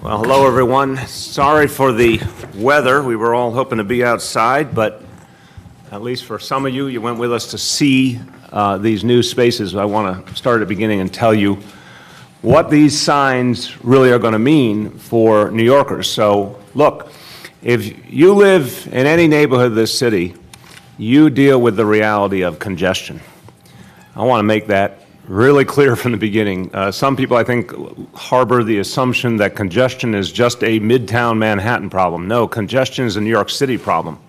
Well, hello, everyone. Sorry for the weather. We were all hoping to be outside, but at least for some of you, you went with us to see these new spaces. I want to start at the beginning and tell you what these signs really are going to mean for New Yorkers. So, look, if you live in any neighborhood of this city, you deal with the reality of congestion. I want to make that really clear from the beginning. Some people, I think, harbor the assumption that congestion is just a Midtown Manhattan problem. No, congestion is a New York City problem.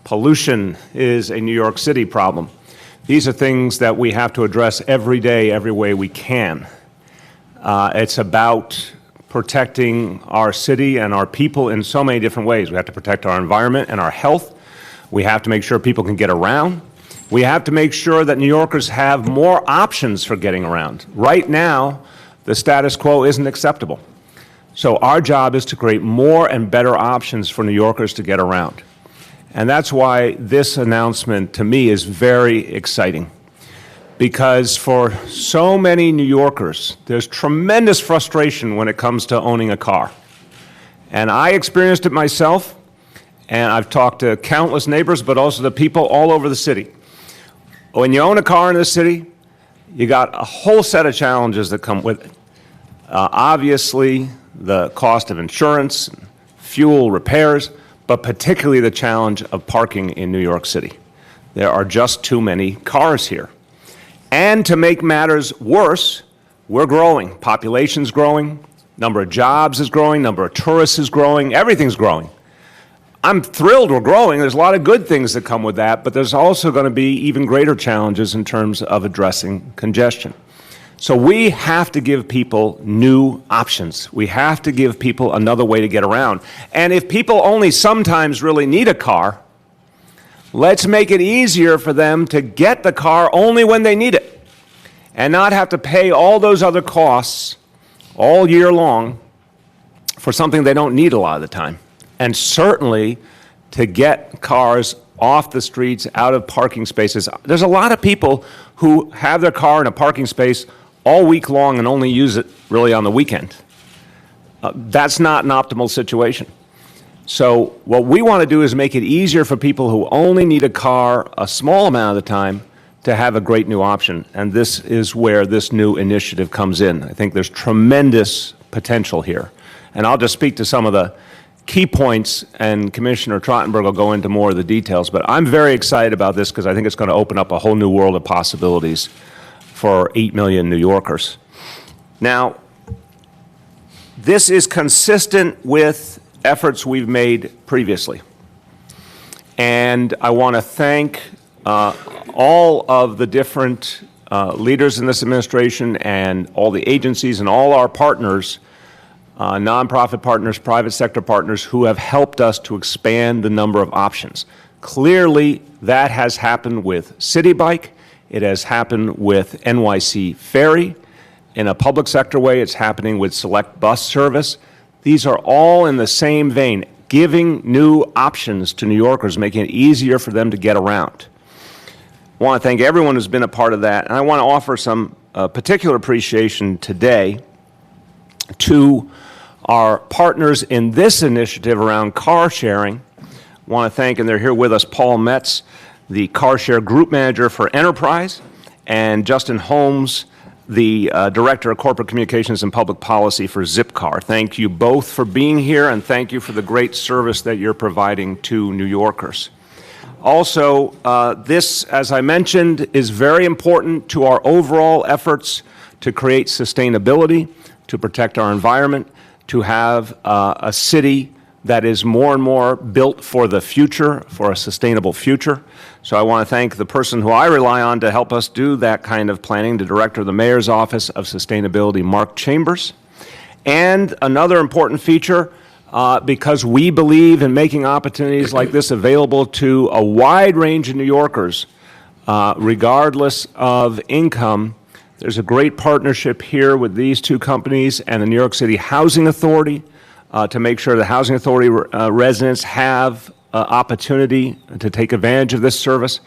Pollution is a New York City problem. These are things that we have to address every day, every way we can. It's about protecting our city and our people in so many different ways. We have to protect our environment and our health. We have to make sure people can get around. We have to make sure that New Yorkers have more options for getting around. Right now, the status quo isn't acceptable. So our job is to create more and better options for New Yorkers to get around. And that's why this announcement, to me, is very exciting. Because for so many New Yorkers, there's tremendous frustration when it comes to owning a car. And I experienced it myself, and I've talked to countless neighbors, but also to people all over the city. When you own a car in the city, you got a whole set of challenges that come with it. Obviously, the cost of insurance, fuel, repairs, but particularly the challenge of parking in New York City. There are just too many cars here. And to make matters worse, we're growing. Population's growing, number of jobs is growing, number of tourists is growing, everything's growing. I'm thrilled we're growing. There's a lot of good things that come with that, but there's also going to be even greater challenges in terms of addressing congestion. So we have to give people new options. We have to give people another way to get around. And if people only sometimes really need a car, let's make it easier for them to get the car only when they need it and not have to pay all those other costs all year long for something they don't need a lot of the time. And certainly to get cars off the streets, out of parking spaces. There's a lot of people who have their car in a parking space all week long and only use it really on the weekend. That's not an optimal situation. So what we want to do is make it easier for people who only need a car a small amount of the time to have a great new option. And this is where this new initiative comes in. I think there's tremendous potential here. And I'll just speak to some of the key points, and Commissioner Trottenberg will go into more of the details, but I'm very excited about this because I think it's going to open up a whole new world of possibilities for 8 million New Yorkers. Now, this is consistent with efforts we've made previously, and I want to thank all of the different leaders in this administration and all the agencies and all our partners, nonprofit partners, private sector partners who have helped us to expand the number of options. Clearly, that has happened with City Bike. It has happened with NYC Ferry. In a public sector way, it's happening with Select Bus Service. These are all in the same vein, giving new options to New Yorkers, making it easier for them to get around. I want to thank everyone who's been a part of that, and I want to offer some particular appreciation today to our partners in this initiative around car sharing. I want to thank, and they're here with us, Paul Metz, the Car Share Group Manager for Enterprise, and Justin Holmes, the Director of Corporate Communications and Public Policy for Zipcar. Thank you both for being here, and thank you for the great service that you're providing to New Yorkers. Also, this, as I mentioned, is very important to our overall efforts to create sustainability, to protect our environment, to have a city that is more and more built for the future, for a sustainable future. So I want to thank the person who I rely on to help us do that kind of planning, the Director of the Mayor's Office of Sustainability, Mark Chambers. And another important feature, because we believe in making opportunities like this available to a wide range of New Yorkers, regardless of income. There's a great partnership here with these two companies and the New York City Housing Authority to make sure the Housing Authority residents have opportunity to take advantage of this service.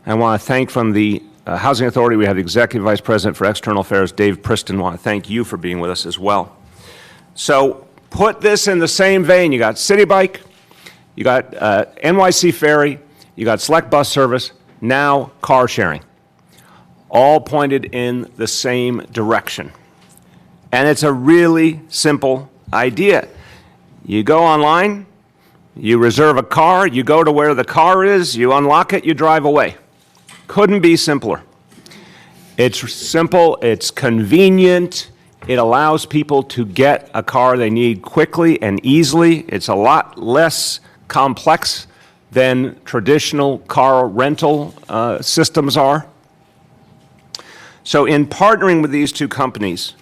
I want to thank from the Housing Authority, we have the Executive Vice President for External Affairs, Dave Priston. I want to thank you for being with us as well. So Put this in the same vein. You got City Bike, you got NYC Ferry, you got Select Bus Service, now car sharing, all pointed in the same direction. And it's a really simple idea. You go online, you reserve a car, you go to where the car is, you unlock it, you drive away. Couldn't be simpler. It's simple, it's convenient, it allows people to get a car they need quickly and easily. It's a lot less complex than traditional car rental systems are. So in partnering with these two companies,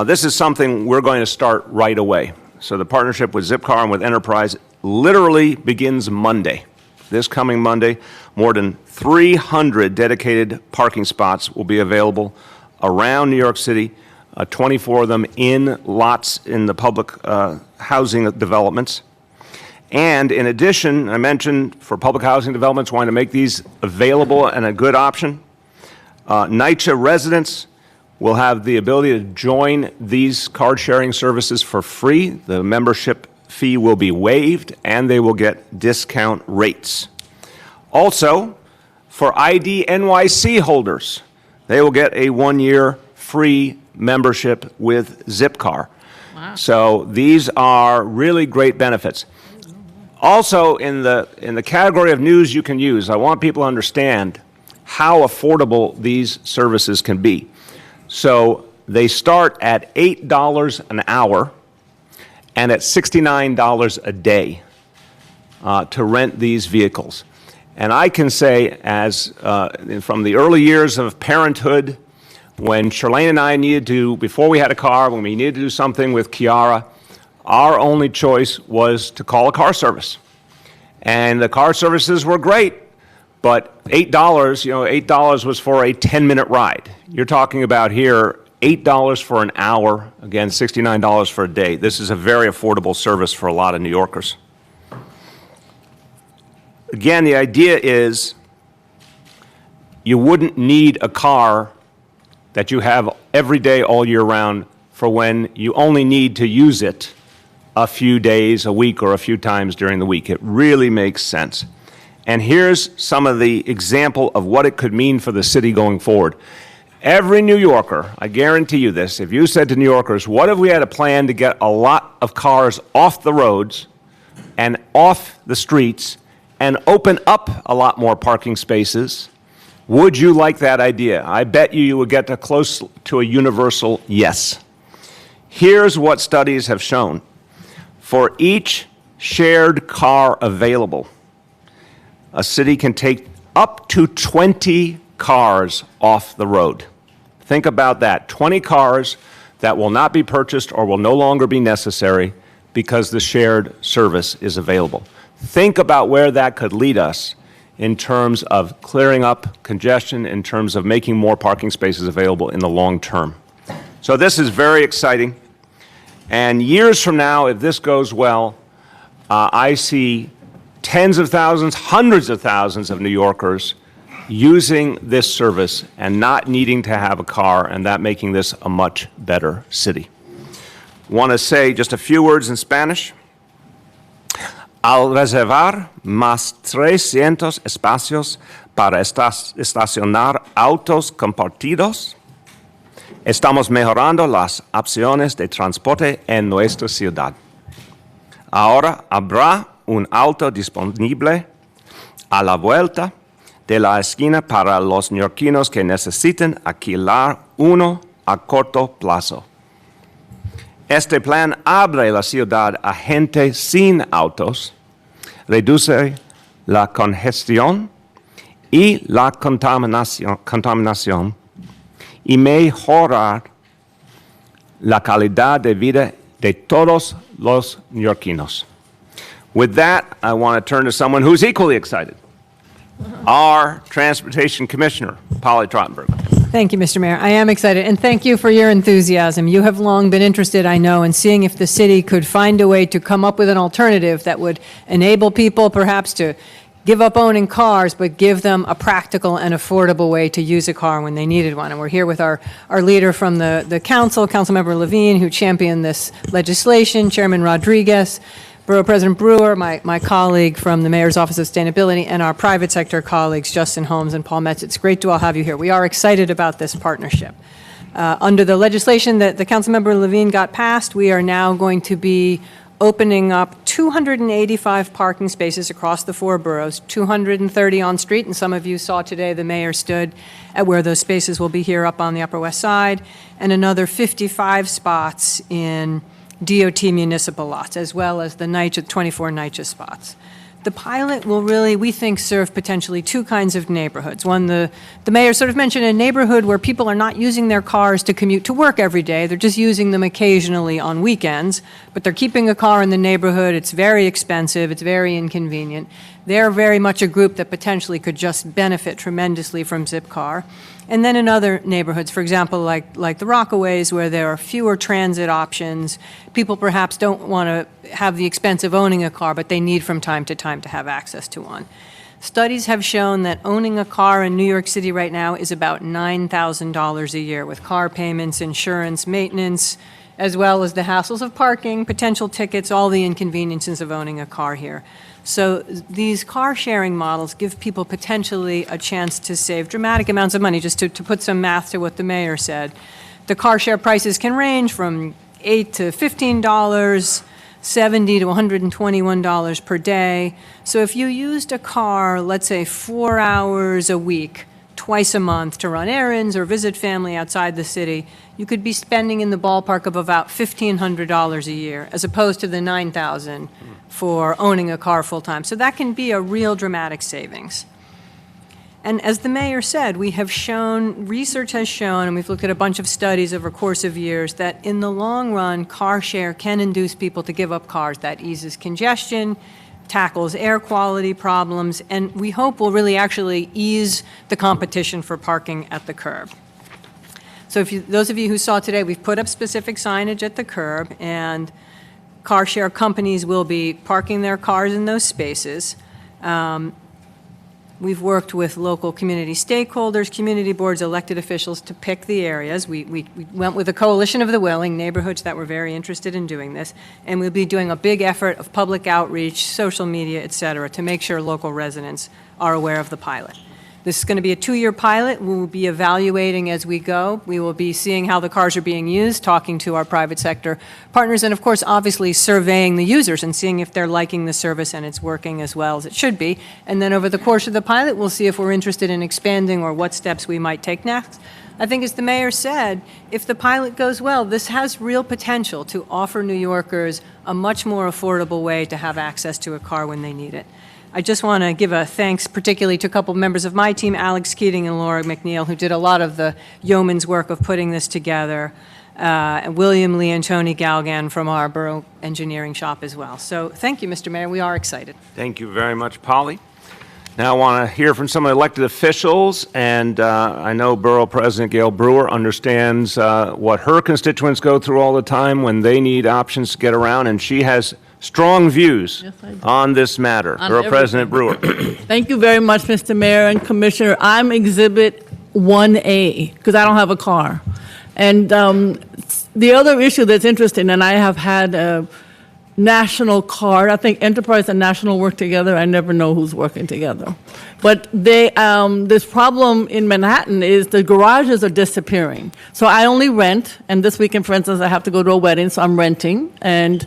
this is something we're going to start right away. So the partnership with Zipcar and with Enterprise literally begins Monday. This coming Monday, more than 300 dedicated parking spots will be available around New York City, 24 of them in lots in the public housing developments. And in addition, I mentioned for public housing developments, wanting to make these available and a good option. NYCHA residents will have the ability to join these card sharing services for free. The membership fee will be waived and they will get discount rates. Also, for ID NYC holders, they will get a 1-year free membership with Zipcar. Wow. So these are really great benefits. Also, in the category of news you can use, I want people to understand how affordable these services can be. So they start at $8 an hour and at $69 a day to rent these vehicles. And I can say, as from the early years of parenthood, when Charlene and I needed to, before we had a car, when we needed to do something with Kiara, our only choice was to call a car service. And the car services were great, but $8, $8 was for a 10-minute ride. You're talking about here $8 for an hour, again, $69 for a day. This is a very affordable service for a lot of New Yorkers. Again, the idea is you wouldn't need a car that you have every day all year round for when you only need to use it a few days, a week, or a few times during the week. It really makes sense. And here's some of the example of what it could mean for the city going forward. Every New Yorker, I guarantee you this, if you said to New Yorkers, what if we had a plan to get a lot of cars off the roads and off the streets and open up a lot more parking spaces, would you like that idea? I bet you would get close to a universal yes. Here's what studies have shown. For each shared car available, a city can take up to 20 cars off the road. Think about that. 20 cars that will not be purchased or will no longer be necessary because the shared service is available. Think about where that could lead us in terms of clearing up congestion, in terms of making more parking spaces available in the long term. So this is very exciting. And years from now, if this goes well, I see tens of thousands, hundreds of thousands of New Yorkers using this service and not needing to have a car, and that making this a much better city. Want to say just a few words in Spanish. Al reservar más 300 espacios para estacionar autos compartidos, estamos mejorando las opciones de transporte en nuestra ciudad. Ahora habrá un auto disponible a la vuelta de la esquina para los neoyorquinos que necesiten alquilar uno a corto plazo. Este plan abre la ciudad a gente sin autos, reduce la congestión y la contaminación y mejorar la calidad de vida de todos los neoyorquinos. With that, I want to turn to someone who's equally excited, our Transportation Commissioner, Polly Trottenberg. Thank you, Mr. Mayor. I am excited, and thank you for your enthusiasm. You have long been interested, I know, in seeing if the city could find a way to come up with an alternative that would enable people perhaps to give up owning cars, but give them a practical and affordable way to use a car when they needed one. And we're here with our leader from the council, Councilmember Levine, who championed this legislation, Chairman Rodriguez, Borough President Brewer, my colleague from the Mayor's Office of Sustainability, and our private sector colleagues, Justin Holmes and Paul Metz. It's great to all have you here. We are excited about this partnership. Under the legislation that the Councilmember Levine got passed, we are now going to be opening up 285 parking spaces across the 4 boroughs, 230 on street, and some of you saw today the mayor stood at where those spaces will be here up on the Upper West Side, and another 55 spots in DOT municipal lots, as well as the NYCHA, 24 NYCHA spots. The pilot will really, we think, serve potentially 2 kinds of neighborhoods. One, the mayor sort of mentioned a neighborhood where people are not using their cars to commute to work every day. They're just using them occasionally on weekends, but they're keeping a car in the neighborhood. It's very expensive. It's very inconvenient. They're very much a group that potentially could just benefit tremendously from Zipcar. And then in other neighborhoods, for example, like the Rockaways, where there are fewer transit options, people perhaps don't want to have the expense of owning a car, but they need from time to time to have access to one. Studies have shown that owning a car in New York City right now is about $9,000 a year, with car payments, insurance, maintenance, as well as the hassles of parking, potential tickets, all the inconveniences of owning a car here. So these car sharing models give people potentially a chance to save dramatic amounts of money. Just to put some math to what the mayor said, the car share prices can range from $8 to $15, $70 to $121 per day. So if you used a car, let's say 4 hours a week, twice a month to run errands or visit family outside the city, you could be spending in the ballpark of about $1,500 a year, as opposed to the $9,000 for owning a car full-time. So that can be a real dramatic savings. And as the mayor said, we have shown, research has shown, and we've looked at a bunch of studies over a course of years, that in the long run, car share can induce people to give up cars. That eases congestion, tackles air quality problems, and we hope will really actually ease the competition for parking at the curb. So those of you who saw today, we've put up specific signage at the curb, and car share companies will be parking their cars in those spaces. We've worked with local community stakeholders, community boards, elected officials to pick the areas. We went with a coalition of the willing, neighborhoods that were very interested in doing this, and we'll be doing a big effort of public outreach, social media, et cetera, to make sure local residents are aware of the pilot. This is going to be a 2-year pilot. We will be evaluating as we go. We will be seeing how the cars are being used, talking to our private sector partners, and of course, obviously surveying the users and seeing if they're liking the service and it's working as well as it should be. And then over the course of the pilot, we'll see if we're interested in expanding or what steps we might take next. I think as the mayor said, if the pilot goes well, this has real potential to offer New Yorkers a much more affordable way to have access to a car when they need it. I just want to give a thanks particularly to a couple of members of my team, Alex Keating and Laura McNeil, who did a lot of the yeoman's work of putting this together, and William Lee and Tony Galgan from our borough engineering shop as well. So thank you, Mr. Mayor. We are excited. Thank you very much, Polly. Now I want to hear from some elected officials, and I know Borough President Gail Brewer understands what her constituents go through all the time when they need options to get around, and she has strong views on this matter. Borough President Brewer. Thank you very much, Mr. Mayor and Commissioner. I'm Exhibit 1A because I don't have a car. And the other issue that's interesting, and I have had a national card. I think Enterprise and National work together. I never know who's working together. But they, this problem in Manhattan is the garages are disappearing. So I only rent, and this weekend, for instance, I have to go to a wedding, so I'm renting. And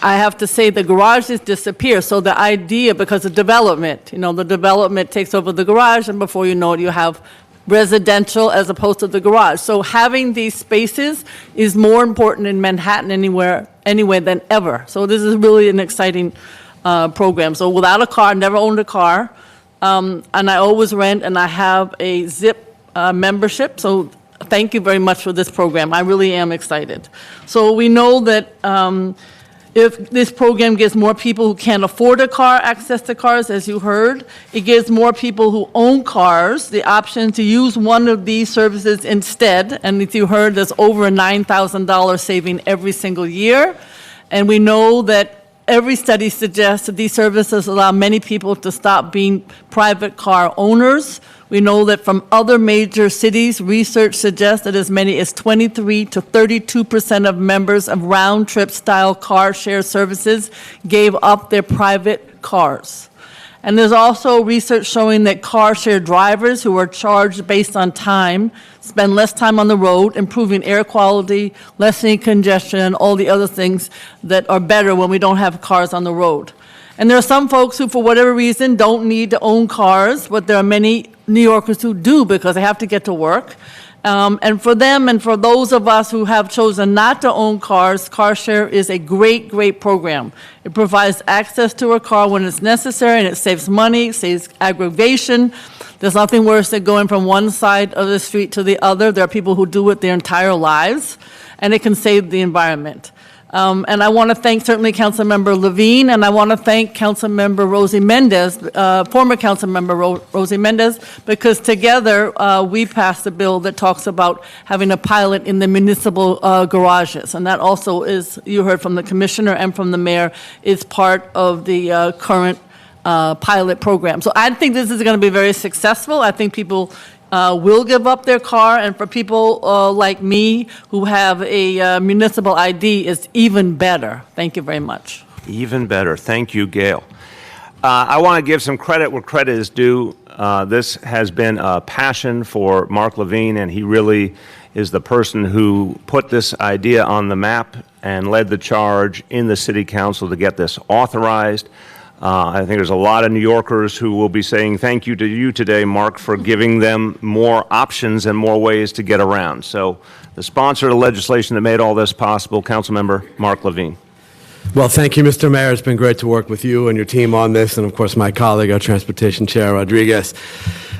I have to say the garages disappear. So the idea, because of development, the development takes over the garage, and before you know it, you have residential as opposed to the garage. So having these spaces is more important in Manhattan anyway than ever. So this is really an exciting program. So without a car, never owned a car, and I always rent, and I have a Zip membership. So thank you very much for this program. I really am excited. So we know that if this program gives more people who can't afford a car access to cars, as you heard, it gives more people who own cars the option to use one of these services instead. And as you heard, there's over a $9,000 saving every single year. And we know that every study suggests that these services allow many people to stop being private car owners. We know that from other major cities, research suggests that as many as 23 to 32% of members of round-trip style car share services gave up their private cars. And there's also research showing that car share drivers who are charged based on time spend less time on the road, improving air quality, lessening congestion, and all the other things that are better when we don't have cars on the road. And there are some folks who, for whatever reason, don't need to own cars, but there are many New Yorkers who do because they have to get to work. And for them and for those of us who have chosen not to own cars, car share is a great, great program. It provides access to a car when it's necessary, and it saves money, saves aggravation. There's nothing worse than going from one side of the street to the other. There are people who do it their entire lives, and it can save the environment. And I want to thank certainly Councilmember Levine, and I want to thank Councilmember Rosie Mendez, former Councilmember Rosie Mendez, because together we passed a bill that talks about having a pilot in the municipal garages. And that also is, you heard from the commissioner and from the mayor, is part of the current pilot program. So I think this is going to be very successful. I think people will give up their car, and for people like me who have a municipal ID, it's even better. Thank you very much. Even better. Thank you, Gail. I want to give some credit where credit is due. This has been a passion for Mark Levine, and he really is the person who put this idea on the map and led the charge in the City Council to get this authorized. I think there's a lot of New Yorkers who will be saying thank you to you today, Mark, for giving them more options and more ways to get around. So the sponsor of the legislation that made all this possible, Councilmember Mark Levine. Well, thank you, Mr. Mayor. It's been great to work with you and your team on this, and of course my colleague, our Transportation Chair, Rodriguez.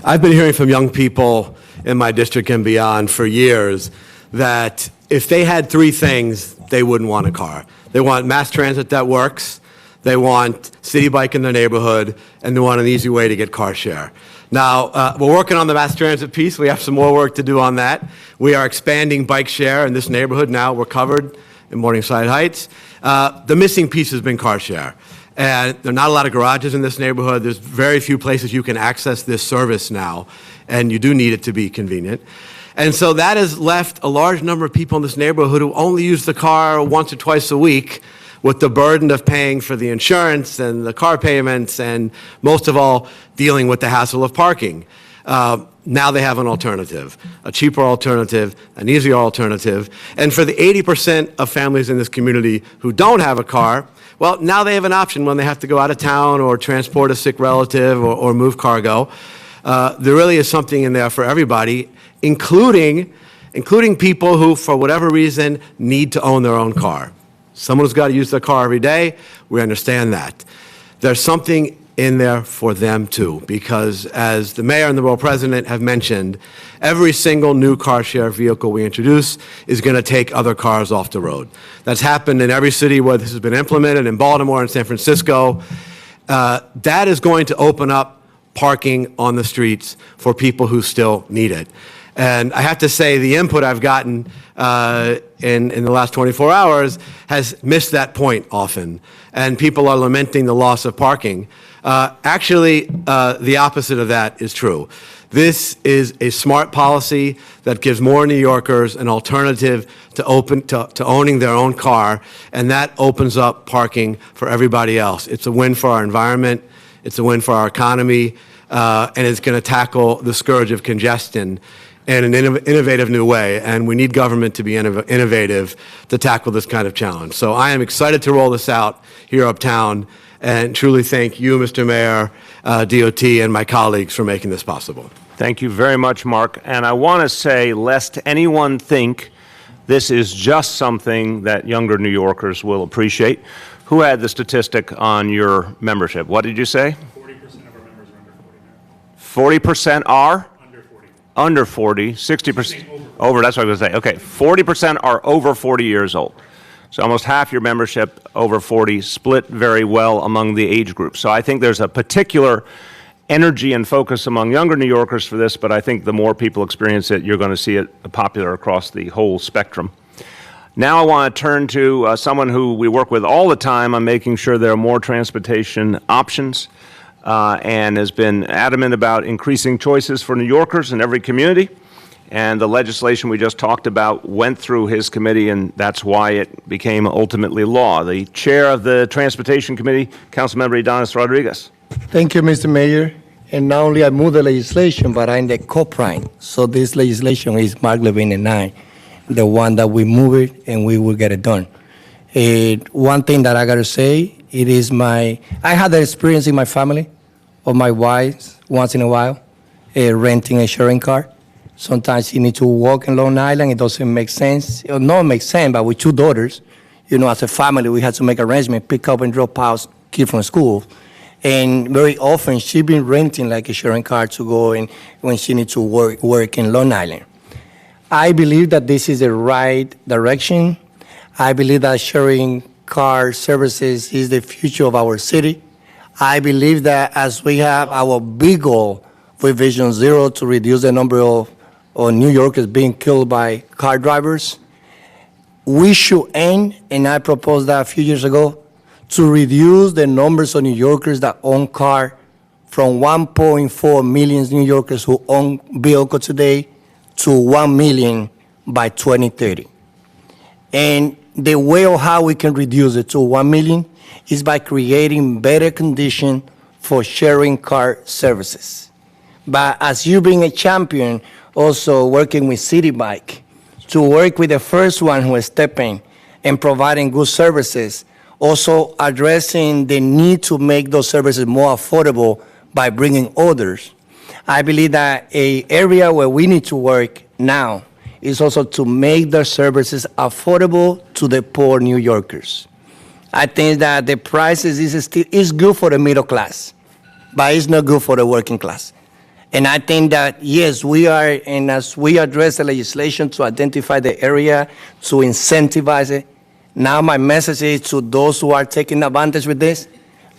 I've been hearing from young people in my district and beyond for years that if they had three things, they wouldn't want a car. They want mass transit that works, they want city bike in their neighborhood, and they want an easy way to get car share. Now, we're working on the mass transit piece. We have some more work to do on that. We are expanding bike share in this neighborhood now. We're covered in Morningside Heights. The missing piece has been car share. And there are not a lot of garages in this neighborhood. There's very few places you can access this service now, and you do need it to be convenient. And so that has left a large number of people in this neighborhood who only use the car once or twice a week, with the burden of paying for the insurance and the car payments, and most of all, dealing with the hassle of parking. Now they have an alternative, a cheaper alternative, an easier alternative. And for the 80% of families in this community who don't have a car, well, now they have an option when they have to go out of town or transport a sick relative or move cargo. There really is something in there for everybody, including people who, for whatever reason, need to own their own car. Someone who's got to use their car every day, we understand that. There's something in there for them too, because as the mayor and the borough president have mentioned, every single new car share vehicle we introduce is going to take other cars off the road. That's happened in every city where this has been implemented, in Baltimore and San Francisco. That is going to open up parking on the streets for people who still need it. And I have to say, the input I've gotten in the last 24 hours has missed that point often. And people are lamenting the loss of parking. Actually, the opposite of that is true. This is a smart policy that gives more New Yorkers an alternative to owning their own car, and that opens up parking for everybody else. It's a win for our environment, it's a win for our economy, and it's going to tackle the scourge of congestion in an innovative new way, and we need government to be innovative to tackle this kind of challenge. So I am excited to roll this out here uptown, and truly thank you, Mr. Mayor, DOT, and my colleagues for making this possible. Thank you very much, Mark. And I want to say, lest anyone think this is just something that younger New Yorkers will appreciate, who had the statistic on your membership? What did you say? 40% of our members are under 40 now. 40% are? Under 40. Under 40, 60% over, that's what I was going to say. Okay, 40% are over 40 years old. So almost half your membership over 40, split very well among the age groups. So I think there's a particular energy and focus among younger New Yorkers for this, but I think the more people experience it, you're going to see it popular across the whole spectrum. Now I want to turn to someone who we work with all the time on making sure there are more transportation options and has been adamant about increasing choices for New Yorkers in every community. And the legislation we just talked about went through his committee, and that's why it became ultimately law. The chair of the Transportation Committee, Councilmember Adonis Rodriguez. Thank you, Mr. Mayor. And not only I move the legislation, but I'm the co-prime. So this legislation is Mark Levine and I, the one that we move it and we will get it done. One thing that I got to say, I had the experience in my family of my wife once in a while, renting a sharing car. Sometimes you need to walk in Long Island. It doesn't make sense. It not make sense, but with two daughters, as a family, we had to make arrangements, pick up and drop out kids from school. And very often, she's been renting like a sharing car to go in when she needs to work in Long Island. I believe that this is the right direction. I believe that sharing car services is the future of our city. I believe that as we have our big goal with Vision Zero to reduce the number of New Yorkers being killed by car drivers, we should aim, and I proposed that a few years ago, to reduce the numbers of New Yorkers that own cars from 1.4 million New Yorkers who own vehicles today to 1 million by 2030. And the way of how we can reduce it to 1 million is by creating better conditions for sharing car services. But as you being a champion, also working with City Bike, to work with the first one who is stepping and providing good services, also addressing the need to make those services more affordable by bringing others. I believe that an area where we need to work now is also to make the services affordable to the poor New Yorkers. I think that the prices is good for the middle class, but it's not good for the working class. And I think that, yes, we are, and as we address the legislation to identify the area, to incentivize it, now my message is to those who are taking advantage with this,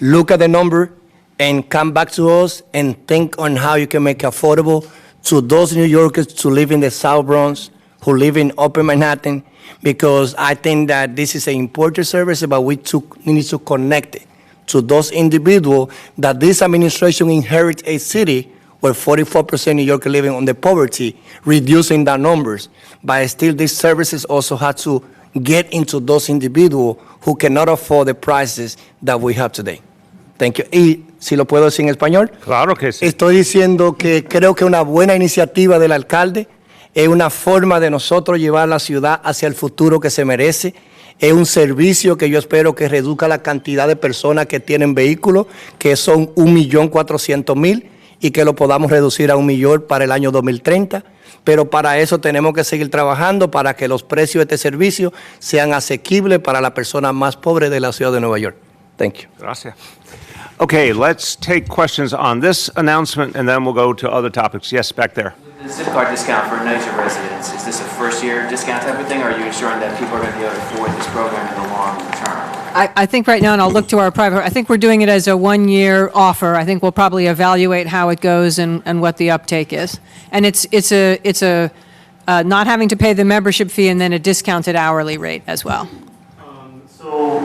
look at the number and come back to us and think on how you can make it affordable to those New Yorkers to live in the South Bronx, who live in Upper Manhattan, because I think that this is an important service, but we need to connect it to those individuals that this administration inherits a city where 44% New Yorkers living on the poverty, reducing the numbers. But still, these services also have to get into those individuals who cannot afford the prices that we have today. Thank you. Y si lo puedo decir en español. Claro que sí. Estoy diciendo que creo que una buena iniciativa del alcalde es una forma de nosotros llevar la ciudad hacia el futuro que se merece. Es un servicio que yo espero que reduzca la cantidad de personas que tienen vehículos, que son 1.400.000, y que lo podamos reducir a 1 millón para el año 2030. Pero para eso tenemos que seguir trabajando para que los precios de este servicio sean asequibles para las personas más pobres de la ciudad de Nueva York. Thank you. Gracias. Okay, let's take questions on this announcement, and then we'll go to other topics. Yes, back there. The zip card discount for NYC residents, is this a first-year discount type of thing, or are you ensuring that people are going to be able to afford this program in the long term? I think right now, and I'll look to our private, I think we're doing it as a one-year offer. I think we'll probably evaluate how it goes and what the uptake is. And it's a not having to pay the membership fee and then a discounted hourly rate as well. So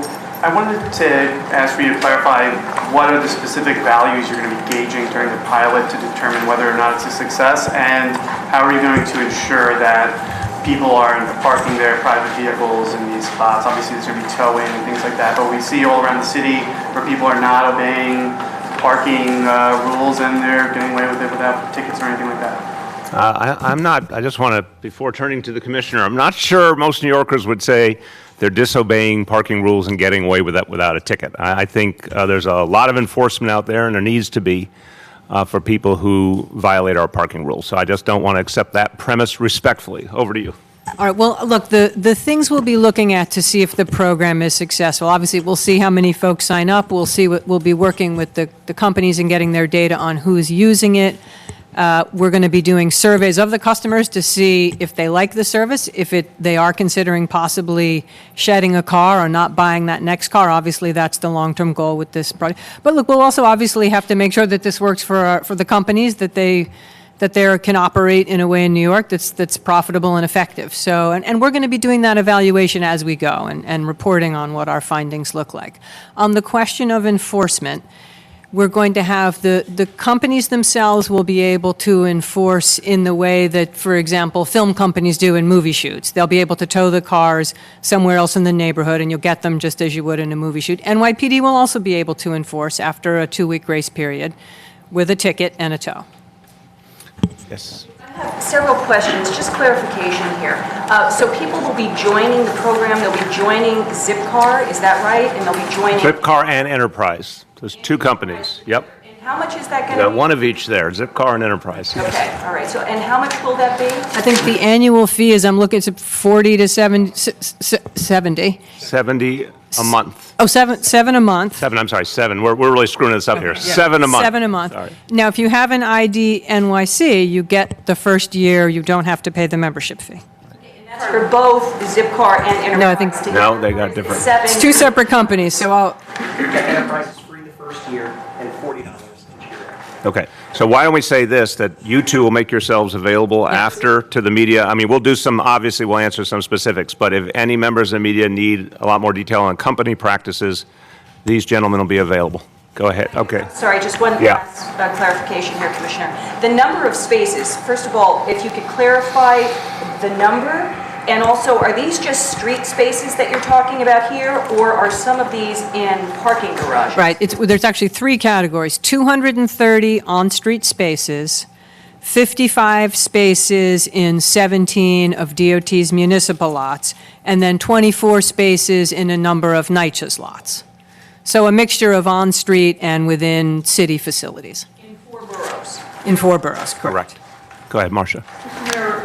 I wanted to ask for you to clarify what are the specific values you're going to be gauging during the pilot to determine whether or not it's a success, and how are you going to ensure that people aren't parking their private vehicles in these spots? Obviously, there's going to be towing and things like that, but we see all around the city where people are not obeying parking rules and they're getting away with it without tickets or anything like that. I'm not, I just want to, before turning to the commissioner, I'm not sure most New Yorkers would say they're disobeying parking rules and getting away with that without a ticket. I think there's a lot of enforcement out there, and there needs to be for people who violate our parking rules. So I just don't want to accept that premise respectfully. Over to you. All right, well, look, the things we'll be looking at to see if the program is successful, obviously, we'll see how many folks sign up. We'll see we'll be working with the companies and getting their data on who's using it. We're going to be doing surveys of the customers to see if they like the service, if they are considering possibly shedding a car or not buying that next car. Obviously, that's the long-term goal with this project. But look, we'll also obviously have to make sure that this works for the companies, that they that they can operate in a way in New York that's profitable and effective. So, and we're going to be doing that evaluation as we go and reporting on what our findings look like. On the question of enforcement, we're going to have the companies themselves will be able to enforce in the way that, for example, film companies do in movie shoots. They'll be able to tow the cars somewhere else in the neighborhood, and you'll get them just as you would in a movie shoot. NYPD will also be able to enforce after a 2-week grace period with a ticket and a tow. Yes. Several questions, just clarification here. So people will be joining the program, they'll be joining Zipcar, is that right? And they'll be joining... Zipcar and Enterprise. There's 2 companies. Yep. And how much is that going to be? One of each there, Zipcar and Enterprise. Yes. Okay, all right. So, and how much will that be? I think the annual fee is, I'm looking at 40 to 70. 70 a month. Oh, seven a month. 7, I'm sorry, 7. We're really screwing this up here. 7 a month. 7 a month. Sorry. Now, if you have an ID NYC, you get the first year, you don't have to pay the membership fee. And that's for both Zipcar and Enterprise No, I think- together? No, they got different. It's 2 separate companies, so I'll, Enterprise is free the first year and $40 each year. Okay, so why don't we say this, that you two will make yourselves available after to the media? I mean, we'll do some, obviously, we'll answer some specifics, but if any members of the media need a lot more detail on company practices, these gentlemen will be available. Go ahead, okay. Sorry, just one Yeah. last clarification here, Commissioner. The number of spaces, first of all, if you could clarify the number, and also, are these just street spaces that you're talking about here, or are some of these in parking garages? right, there's actually 3 categories: 230 on-street spaces, 55 spaces in 17 of DOT's municipal lots, and then 24 spaces in a number of NYCHA's lots. So a mixture of on-street and within city facilities. In 4 boroughs? In 4 boroughs, correct. Go ahead, Marcia. Mayor,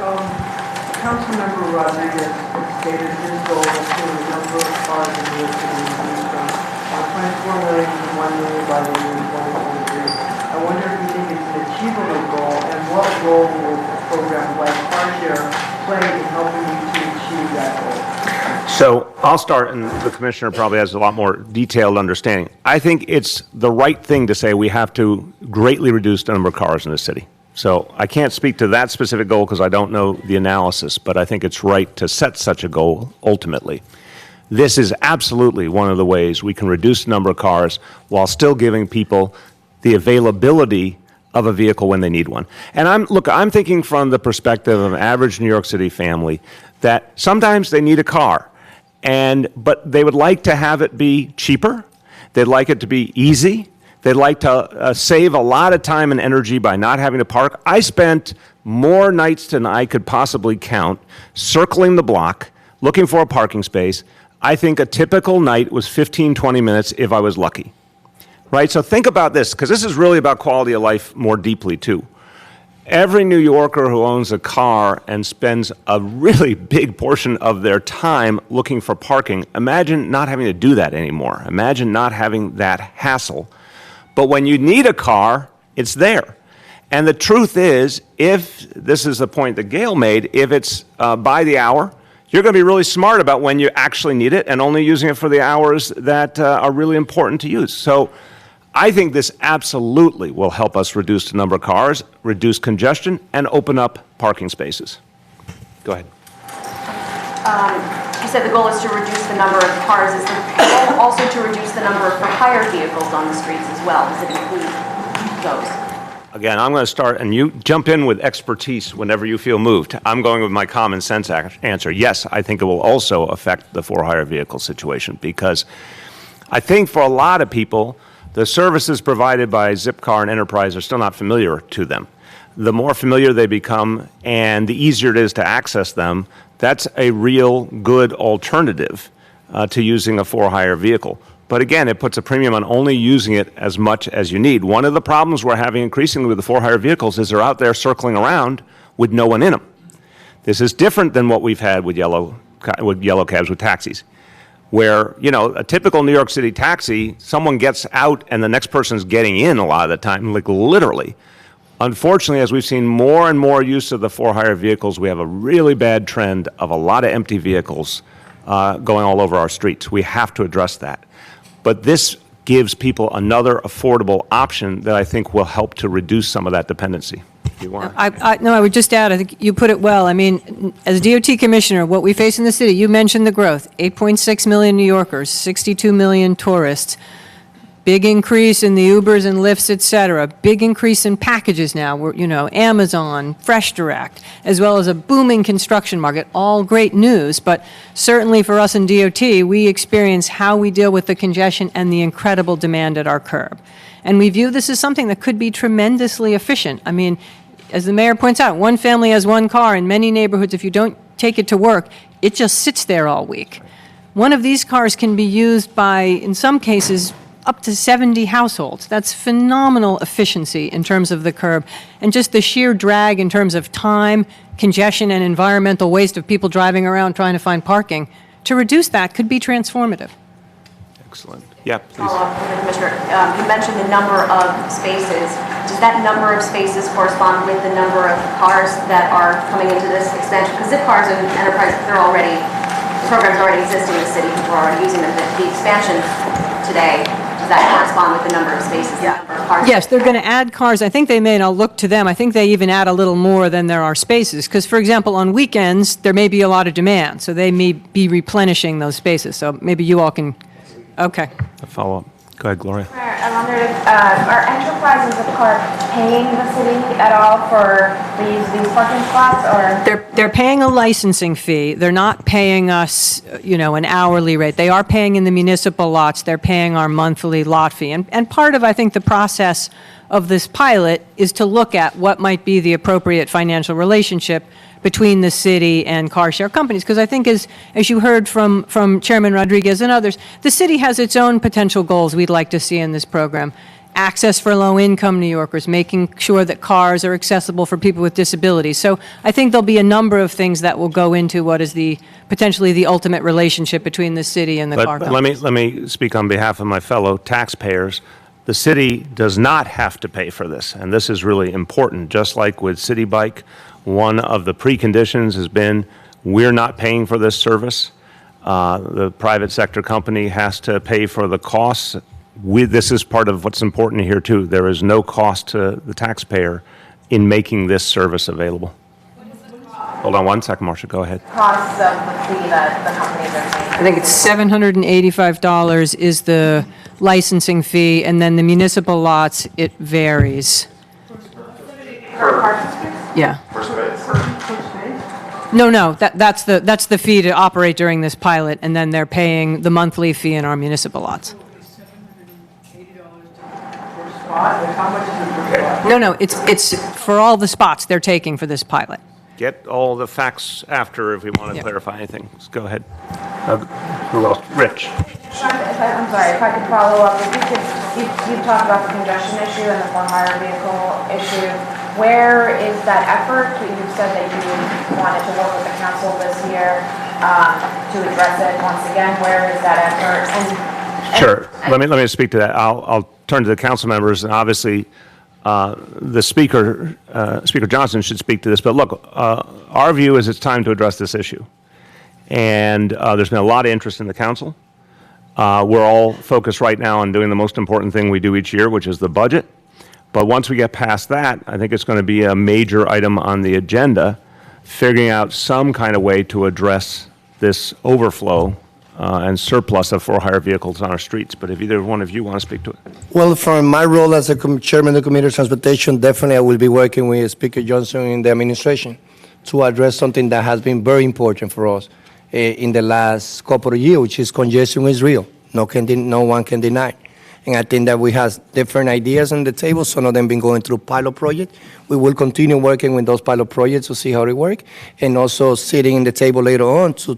Councilmember Rodriguez stated his goal to the number of cars in New York City reduced from 24 million to 1 million by the year 2023. I wonder if you think it's an achievable goal, and what role will programs like CarShare play in helping you to achieve that goal? So I'll start, and the commissioner probably has a lot more detailed understanding. I think it's the right thing to say we have to greatly reduce the number of cars in the city. So I can't speak to that specific goal because I don't know the analysis, but I think it's right to set such a goal ultimately. This is absolutely one of the ways we can reduce the number of cars while still giving people the availability of a vehicle when they need one. And I'm thinking from the perspective of an average New York City family that sometimes they need a car, but they would like to have it be cheaper. They'd like it to be easy. They'd like to save a lot of time and energy by not having to park. I spent more nights than I could possibly count circling the block, looking for a parking space. I think a typical night was 15, 20 minutes if I was lucky. Right? So think about this, because this is really about quality of life more deeply, too. Every New Yorker who owns a car and spends a really big portion of their time looking for parking, imagine not having to do that anymore. Imagine not having that hassle. But when you need a car, it's there. And the truth is, if this is the point that Gail made, if it's by the hour, you're going to be really smart about when you actually need it and only using it for the hours that are really important to use. So I think this absolutely will help us reduce the number of cars, reduce congestion, and open up parking spaces. Go ahead. You said the goal is to reduce the number of cars. Is the goal also to reduce the number of for-hire vehicles on the streets as well? Does it include those? Again, I'm going to start, and you jump in with expertise whenever you feel moved. I'm going with my common sense answer. Yes, I think it will also affect the for-hire vehicle situation, because I think for a lot of people, the services provided by Zipcar and Enterprise are still not familiar to them. The more familiar they become and the easier it is to access them, that's a real good alternative to using a for-hire vehicle. But again, it puts a premium on only using it as much as you need. One of the problems we're having increasingly with the for-hire vehicles is they're out there circling around with no one in them. This is different than what we've had with yellow cabs, with taxis, where, you know, a typical New York City taxi, someone gets out and the next person's getting in a lot of the time, like literally. Unfortunately, as we've seen more and more use of the for-hire vehicles, we have a really bad trend of a lot of empty vehicles going all over our streets. We have to address that. But this gives people another affordable option that I think will help to reduce some of that dependency. if you want. No, I would just add, I think you put it well. I mean, as DOT commissioner, what we face in the city, you mentioned the growth, 8.6 million New Yorkers, 62 million tourists, big increase in the Ubers and Lyfts, et cetera, big increase in packages now, Amazon, Fresh Direct, as well as a booming construction market, all great news, but certainly for us in DOT, we experience how we deal with the congestion and the incredible demand at our curb. And we view this as something that could be tremendously efficient. I mean, as the mayor points out, one family has one car. In many neighborhoods, if you don't take it to work, it just sits there all week. One of these cars can be used by, in some cases, up to 70 households. That's phenomenal efficiency in terms of the curb. And just the sheer drag in terms of time, congestion, and environmental waste of people driving around trying to find parking, to reduce that could be transformative. Excellent. Yeah, please. Follow up, Commissioner. You mentioned the number of spaces. Does that number of spaces correspond with the number of cars that are coming into this expansion? Because Zip cars and Enterprise, the programs already exist in the city. People are already using them. The expansion today, does that correspond with the number of spaces, the number of cars? Yes, they're going to add cars. I think they may, and I'll look to them, I think they even add a little more than there are spaces. Because, for example, on weekends, there may be a lot of demand, so they may be replenishing those spaces. So maybe you all can, okay. A follow-up. Go ahead, Gloria. I wondered, are Enterprise and Zipcar paying the city at all for the use of these parking spots, or? They're paying a licensing fee. They're not paying us, an hourly rate. They are paying in the municipal lots. They're paying our monthly lot fee. And part of, I think, the process of this pilot is to look at what might be the appropriate financial relationship between the city and car share companies. Because I think as you heard from Chairman Rodriguez and others, the city has its own potential goals we'd like to see in this program. Access for low-income New Yorkers, making sure that cars are accessible for people with disabilities. So I think there'll be a number of things that will go into what is potentially the ultimate relationship between the city and the car But companies. let me speak on behalf of my fellow taxpayers. The city does not have to pay for this, and this is really important. Just like with City Bike, one of the preconditions has been we're not paying for this service. The private sector company has to pay for the costs. This is part of what's important here, too. There is no cost to the taxpayer in making this service available. Hold on one second, Marcia. Go ahead. Costs of the fee that the companies are paying? I think it's $785 is the licensing fee, and then the municipal lots, it varies. Per parking space? Yeah. Per space? No, that's the fee to operate during this pilot, and then they're paying the monthly fee in our municipal lots. Per spot, and how much is it per spot? No, it's for all the spots they're taking for this pilot. Get all the facts after if we want to Yeah. clarify anything. Just go ahead. Who else? Rich. I'm sorry, if I could follow up, if you've talked about the congestion issue and the for-hire vehicle issue. Where is that effort? You've said that you wanted to work with the council this year to address it once again. Where is that effort? Sure. Let me speak to that. I'll turn to the council members, and obviously, the Speaker Johnson should speak to this. But look, our view is it's time to address this issue. And there's been a lot of interest in the council. We're all focused right now on doing the most important thing we do each year, which is the budget. But once we get past that, I think it's going to be a major item on the agenda, figuring out some kind of way to address this overflow and surplus of for-hire vehicles on our streets. But if either one of you want to speak to it. Well, from my role as a chairman of the Committee of Transportation, definitely I will be working with Speaker Johnson in the administration to address something that has been very important for us in the last couple of years, which is congestion is real. No one can deny. And I think that we have different ideas on the table. Some of them been going through pilot projects. We will continue working with those pilot projects to see how they work, and also sitting in the table later on to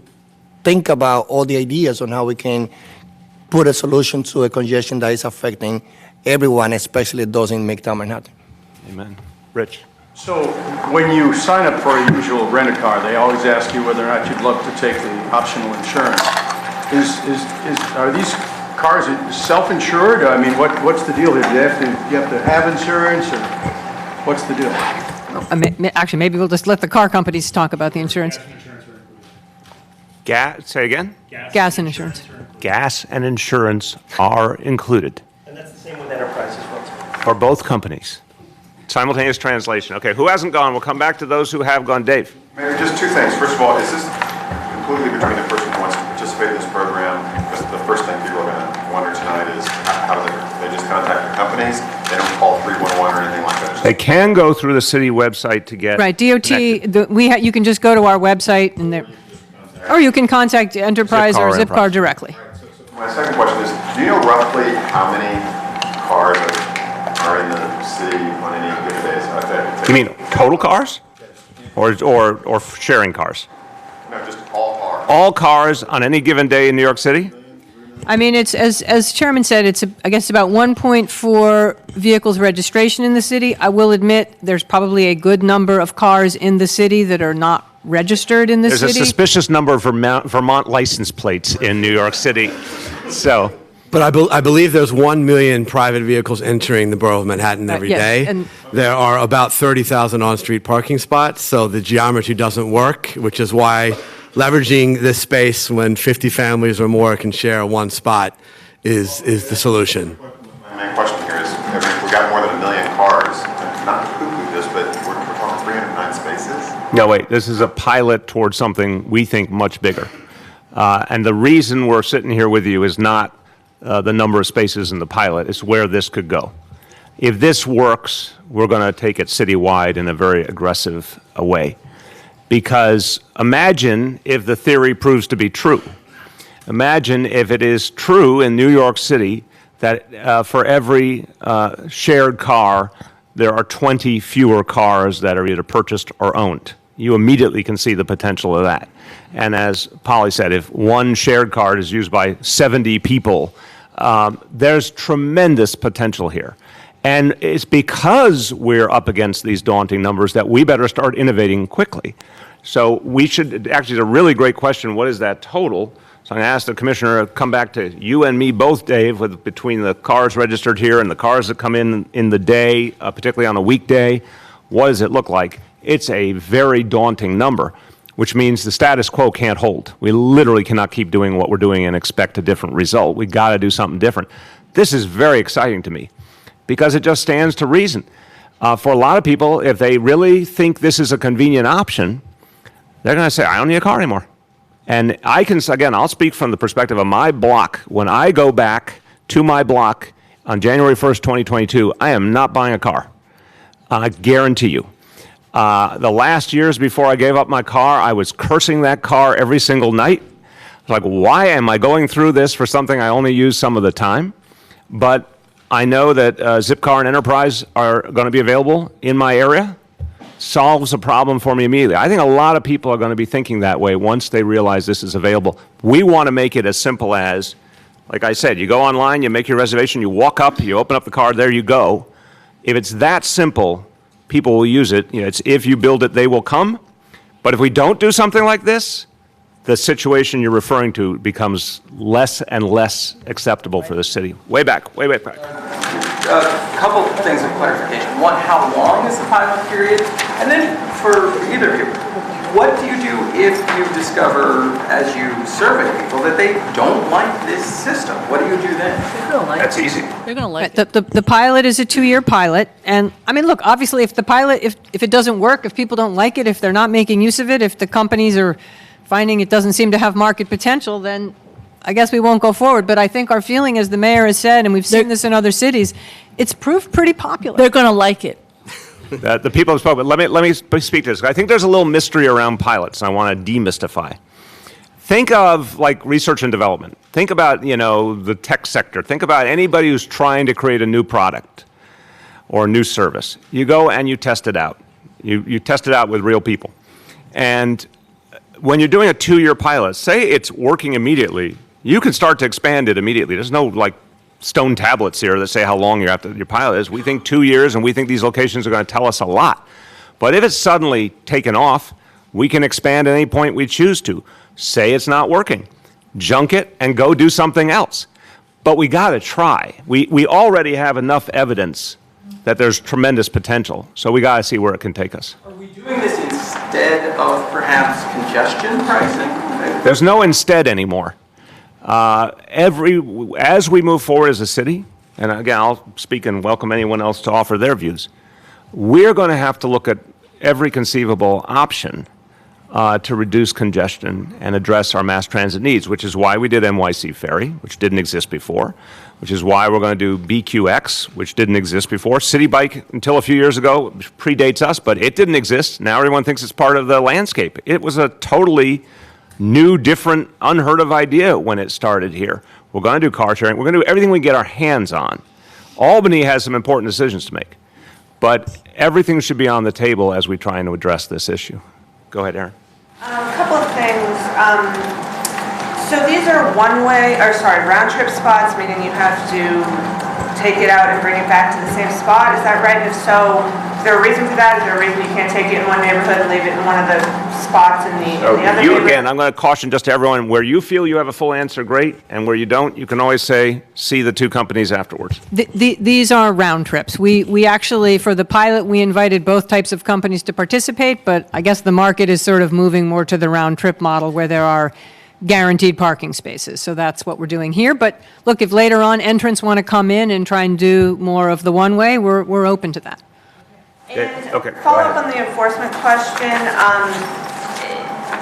think about all the ideas on how we can put a solution to a congestion that is affecting everyone, especially those in Midtown Manhattan. Amen. Rich. So when you sign up for a usual rent-a-car, they always ask you whether or not you'd love to take the optional insurance. Are these cars self-insured? I mean, what's the deal here? Do you have to have insurance, or what's the deal? Actually, maybe we'll just let the car companies talk about the insurance. Say again? Gas and insurance. Gas and insurance are included. And that's the same with Enterprise as well. For both companies. Simultaneous translation. Okay, who hasn't gone? We'll come back to those who have gone. Dave. Mayor, just two things. First of all, is this completely between the person who wants to participate in this program? Because the first thing people are going to wonder tonight is how do they just contact the companies? They don't call 311 or anything like that? They can go through the city website to get Right, DOT, you can just go to our website, and there, or you can contact Enterprise or Zipcar directly. My second question is, do you know roughly how many cars are in the city on any given days? You mean total cars? Or sharing cars? No, just all cars. All cars on any given day in New York City? I mean, it's, as Chairman said, I guess about 1.4 vehicles registration in the city. I will admit, there's probably a good number of cars in the city that are not registered in the There's city. a suspicious number of Vermont license plates in New York City. So, But I believe there's 1 million private vehicles entering the borough of Manhattan every yes, day. and- There are about 30,000 on-street parking spots, so the geometry doesn't work, which is why leveraging this space when 50 families or more can share one spot is the solution. My main question here is, I mean, we got more than 1 million cars, and not to poo-poo this, but we're talking 309 spaces? no, wait, this is a pilot towards something we think much bigger. And the reason we're sitting here with you is not the number of spaces in the pilot, it's where this could go. If this works, we're going to take it citywide in a very aggressive way. Because imagine if the theory proves to be true. Imagine if it is true in New York City that for every shared car, there are 20 fewer cars that are either purchased or owned. You immediately can see the potential of that. And as Polly said, if one shared car is used by 70 people, there's tremendous potential here. And it's because we're up against these daunting numbers that we better start innovating quickly. So we should, actually, it's a really great question, what is that total? So I'm going to ask the commissioner to come back to you and me both, Dave, with between the cars registered here and the cars that come in the day, particularly on a weekday. What does it look like? It's a very daunting number, which means the status quo can't hold. We literally cannot keep doing what we're doing and expect a different result. We've got to do something different. This is very exciting to me because it just stands to reason. For a lot of people, if they really think this is a convenient option, they're going to say, I don't need a car anymore. And I can, again, I'll speak from the perspective of my block. When I go back to my block on January 1st, 2022, I am not buying a car. I guarantee you. The last years before I gave up my car, I was cursing that car every single night. Like, why am I going through this for something I only use some of the time? But I know that Zipcar and Enterprise are going to be available in my area. Solves a problem for me immediately. I think a lot of people are going to be thinking that way once they realize this is available. We want to make it as simple as, like I said, you go online, you make your reservation, you walk up, you open up the card, there you go. If it's that simple, people will use it. You know, it's if you build it, they will come. But if we don't do something like this, the situation you're referring to becomes less and less acceptable for the city. Way back, way back. A couple things of clarification. One, how long is the pilot period? And then for either of you, what do you do if you discover, as you survey people, that they don't like this system? What do you do then? They're gonna like That's it. easy. They're going to like Right, it. the pilot is a 2-year pilot, and, I mean, look, obviously, if the pilot, if it doesn't work, if people don't like it, if they're not making use of it, if the companies are finding it doesn't seem to have market potential, then I guess we won't go forward. But I think our feeling, as the mayor has said, and we've seen this in other cities, it's proved pretty popular. They're going to like it. The people have spoken, but let me speak to this. I think there's a little mystery around pilots, and I want to demystify. Think of like research and development. Think about, you know, the tech sector. Think about anybody who's trying to create a new product or a new service. You go and you test it out. You test it out with real people. And when you're doing a 2-year pilot, say it's working immediately, you can start to expand it immediately. There's no like stone tablets here that say how long your pilot is. We think 2 years, and we think these locations are going to tell us a lot. But if it's suddenly taken off, we can expand at any point we choose to. Say it's not working, junk it, and go do something else. But we got to try. We already have enough evidence that there's tremendous potential, so we got to see where it can take us. Are we doing this instead of perhaps congestion pricing? There's no instead anymore. As we move forward as a city, and again, I'll speak and welcome anyone else to offer their views, we're going to have to look at every conceivable option to reduce congestion and address our mass transit needs, which is why we did NYC Ferry, which didn't exist before, which is why we're going to do BQX, which didn't exist before. City Bike, until a few years ago, predates us, but it didn't exist. Now everyone thinks it's part of the landscape. It was a totally new, different, unheard of idea when it started here. We're going to do car sharing. We're going to do everything we can get our hands on. Albany has some important decisions to make, but everything should be on the table as we try and address this issue. Go ahead, Aaron. A couple of things. So these are round trip spots, meaning you have to take it out and bring it back to the same spot. Is that right? And if so, is there a reason for that? Is there a reason you can't take it in one neighborhood and leave it in one of the spots in the other neighborhood? Again, I'm going to caution just to everyone, where you feel you have a full answer, great, and where you don't, you can always say, see the two companies afterwards. These are round trips. We actually, for the pilot, we invited both types of companies to participate, but I guess the market is sort of moving more to the round trip model where there are guaranteed parking spaces. So that's what we're doing here. But look, if later on entrants want to come in and try and do more of the one-way, we're open to that. And Okay, follow up on the enforcement question,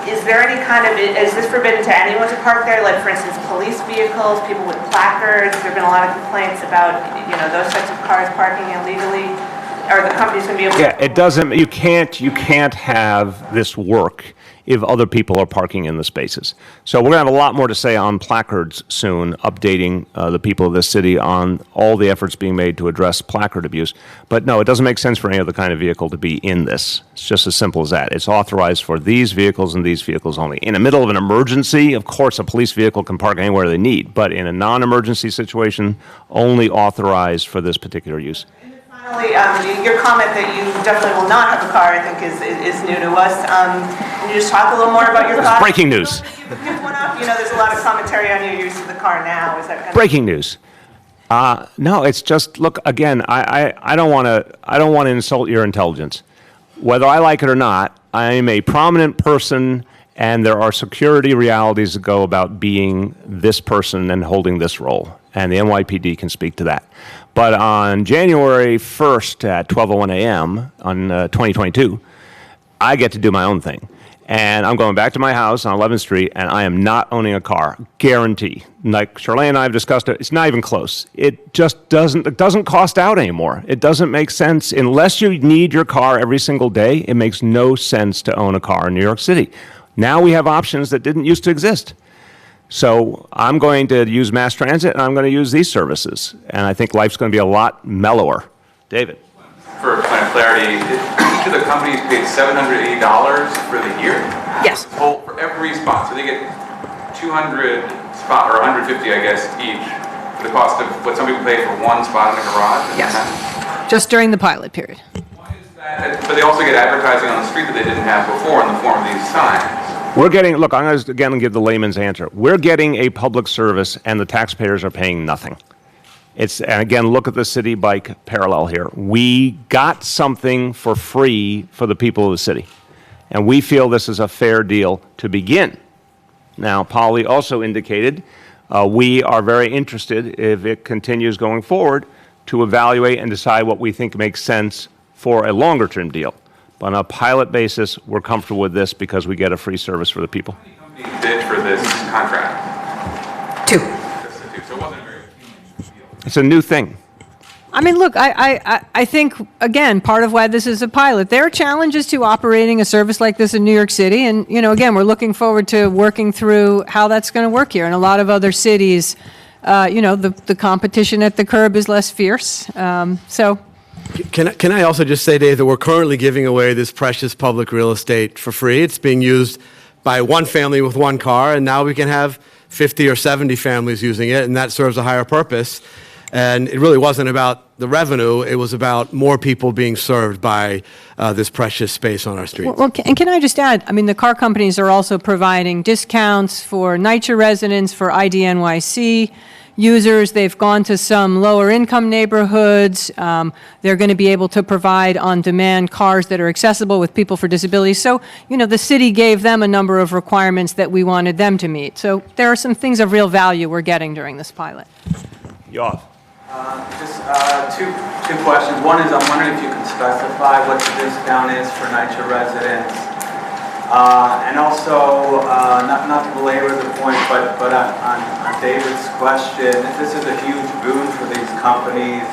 is there any kind of, is this forbidden to anyone to park there? Like, for instance, police vehicles, people with placards? There've been a lot of complaints about, those types of cars parking illegally. Are the companies going to be able to? Yeah, it doesn't, you can't have this work if other people are parking in the spaces. So we're going to have a lot more to say on placards soon, updating the people of this city on all the efforts being made to address placard abuse. But no, it doesn't make sense for any other kind of vehicle to be in this. It's just as simple as that. It's authorized for these vehicles and these vehicles only. In the middle of an emergency, of course, a police vehicle can park anywhere they need, but in a non-emergency situation, only authorized for this particular use. Finally, your comment that you definitely will not have a car, I think, is new to us. Can you just talk a little more about your thoughts? Breaking news. Give one up. There's a lot of commentary on your use of the car now. Is that kind Breaking news. No, it's just, look, again, I don't want to insult your intelligence. Whether I like it or not, I am a prominent person, and there are security realities that go about being this person and holding this role, and the NYPD can speak to that. But on January 1st at 12:01 a.m. on 2022, I get to do my own thing. And I'm going back to my house on 11th Street, and I am not owning a car. Guarantee. Like Charlene and I have discussed it, it's not even close. It doesn't cost out anymore. It doesn't make sense. Unless you need your car every single day, it makes no sense to own a car in New York City. Now we have options that didn't used to exist. So I'm going to use mass transit, and I'm going to use these services. And I think life's going to be a lot mellower. David. For point of clarity, each of the companies paid $780 for the year? Yes. For every spot. So they get 200 spot, or 150, I guess, each, for the cost of what some people pay for one spot in the garage? Yes. Just during the pilot period. Why is that? But they also get advertising on the street that they didn't have before in the form of these signs. We're getting, look, I'm going to again give the layman's answer. We're getting a public service, and the taxpayers are paying nothing. And again, look at the city bike parallel here. We got something for free for the people of the city, and we feel this is a fair deal to begin. Now, Polly also indicated we are very interested, if it continues going forward, to evaluate and decide what we think makes sense for a longer-term deal. But on a pilot basis, we're comfortable with this because we get a free service for the people. How many companies bid for this contract? 2. So it wasn't a very huge deal. It's a new thing. I mean, look, I think, again, part of why this is a pilot, there are challenges to operating a service like this in New York City. And, again, we're looking forward to working through how that's going to work here. In a lot of other cities, the competition at the curb is less fierce. Can I also just say, Dave, that we're currently giving away this precious public real estate for free. It's being used by one family with one car, and now we can have 50 or 70 families using it, and that serves a higher purpose. And it really wasn't about the revenue. It was about more people being served by this precious space on our streets. Well, and can I just add, I mean, the car companies are also providing discounts for NYCHA residents, for NYC users. They've gone to some lower income neighborhoods. They're going to be able to provide on-demand cars that are accessible with people for disabilities. So, the city gave them a number of requirements that we wanted them to meet. So there are some things of real value we're getting during this pilot. Yoav. Just two questions. One is, I'm wondering if you can specify what the discount is for NYCHA residents. And also, not to belabor the point, but on David's question, this is a huge boon for these companies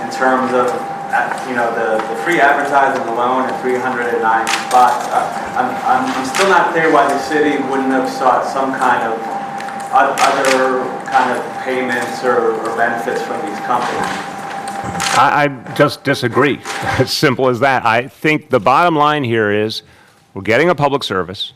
in terms of, the free advertising alone at 309 spots. I'm still not clear why the city wouldn't have sought some kind of other kind of payments or benefits from these companies. I just disagree. As simple as that. I think the bottom line here is we're getting a public service.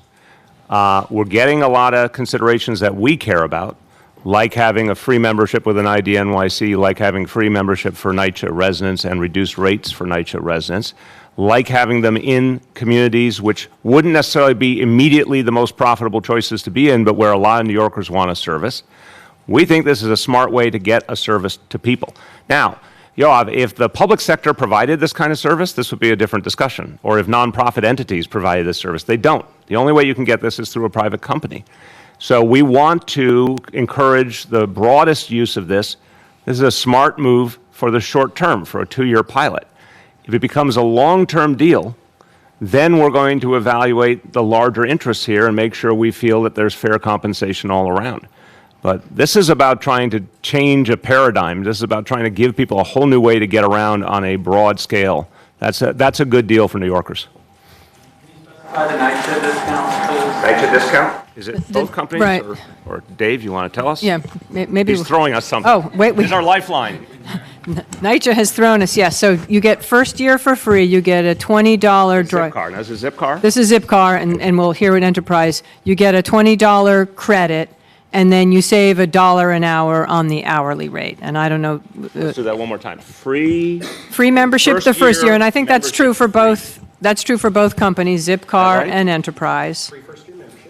We're getting a lot of considerations that we care about, like having a free membership with an ID NYC, like having free membership for NYCHA residents and reduced rates for NYCHA residents, like having them in communities which wouldn't necessarily be immediately the most profitable choices to be in, but where a lot of New Yorkers want a service. We think this is a smart way to get a service to people. Now, Yoav, if the public sector provided this kind of service, this would be a different discussion. Or if nonprofit entities provided this service, they don't. The only way you can get this is through a private company. So we want to encourage the broadest use of this. This is a smart move for the short term, for a 2-year pilot. If it becomes a long-term deal, then we're going to evaluate the larger interests here and make sure we feel that there's fair compensation all around. But this is about trying to change a paradigm. This is about trying to give people a whole new way to get around on a broad scale. That's a good deal for New Yorkers. By the NYCHA discount, please. NYCHA discount? Is it both companies? Right. Or Dave, you want to tell us? Yeah, maybe. He's throwing us something. Oh, wait. He's our lifeline. NYCHA has thrown us, yes. So you get first year for free. You get a $20 draw. Zipcar. Now, is it Zipcar? This is Zipcar, and we'll hear at Enterprise. You get a $20 credit, and then you save $1 an hour on the hourly rate. And I don't know. Let's do that one more time. Free membership the first year, and I think that's true for membership both. That's true for both companies, Zipcar right? and Enterprise.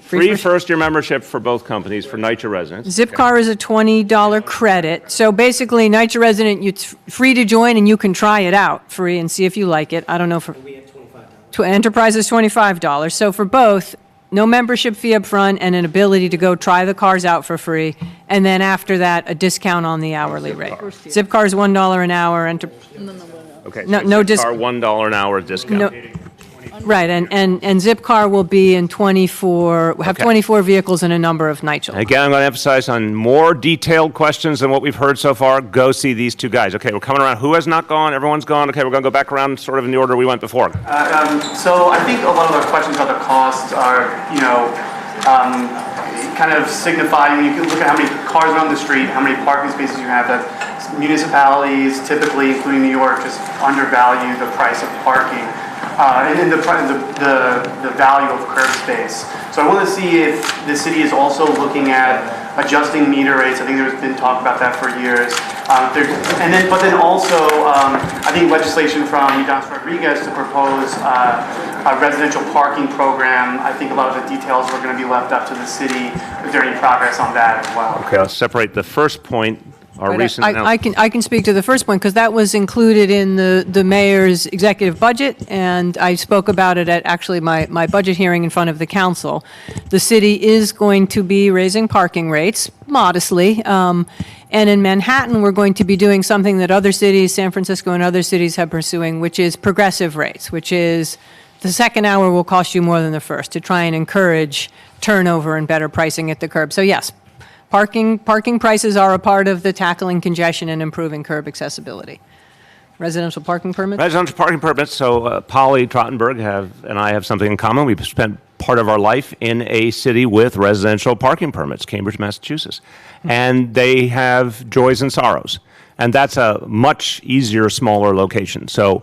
Free first-year membership for both companies for NYCHA residents. Zipcar is a $20 credit. So basically, NYCHA resident, it's free to join, and you can try it out free and see if you like it. I don't know for. We have $25. Enterprise is $25. So for both, no membership fee up front and an ability to go try the cars out for free, and then after that, a discount on the hourly rate. Zipcar is $1 an hour. Okay. No, so no Zipcar, $1 an hour discount. No, right, and Zipcar will be in 24, have 24 vehicles and a number of NYCHA. Again, I'm going to emphasize on more detailed questions than what we've heard so far. Go see these two guys. Okay, we're coming around. Who has not gone? Everyone's gone. Okay, we're going to go back around sort of in the order we went before. So I think a lot of the questions about the costs are, kind of signifying, you can look at how many cars are on the street, how many parking spaces you have, that municipalities, typically, including New York, just undervalue the price of parking. And then the value of curb space. So I want to see if the city is also looking at adjusting meter rates. I think there's been talk about that for years. But then also, I think legislation from Ydanis Rodriguez to propose a residential parking program. I think a lot of the details are going to be left up to the city. Is there any progress on that as well? Okay, let's separate the first point. I can speak to the first point because that was included in the mayor's executive budget, and I spoke about it at actually my budget hearing in front of the council. The city is going to be raising parking rates modestly, and in Manhattan we're going to be doing something that other cities, San Francisco and other cities, have pursuing, which is progressive rates, which is the second hour will cost you more than the first to try and encourage turnover and better pricing at the curb. So yes. Parking prices are a part of the tackling congestion and improving curb accessibility. Residential parking permits? Residential parking permits. So Polly Trottenberg and I have something in common. We've spent part of our life in a city with residential parking permits, Cambridge, Massachusetts. And they have joys and sorrows. And that's a much easier, smaller location. So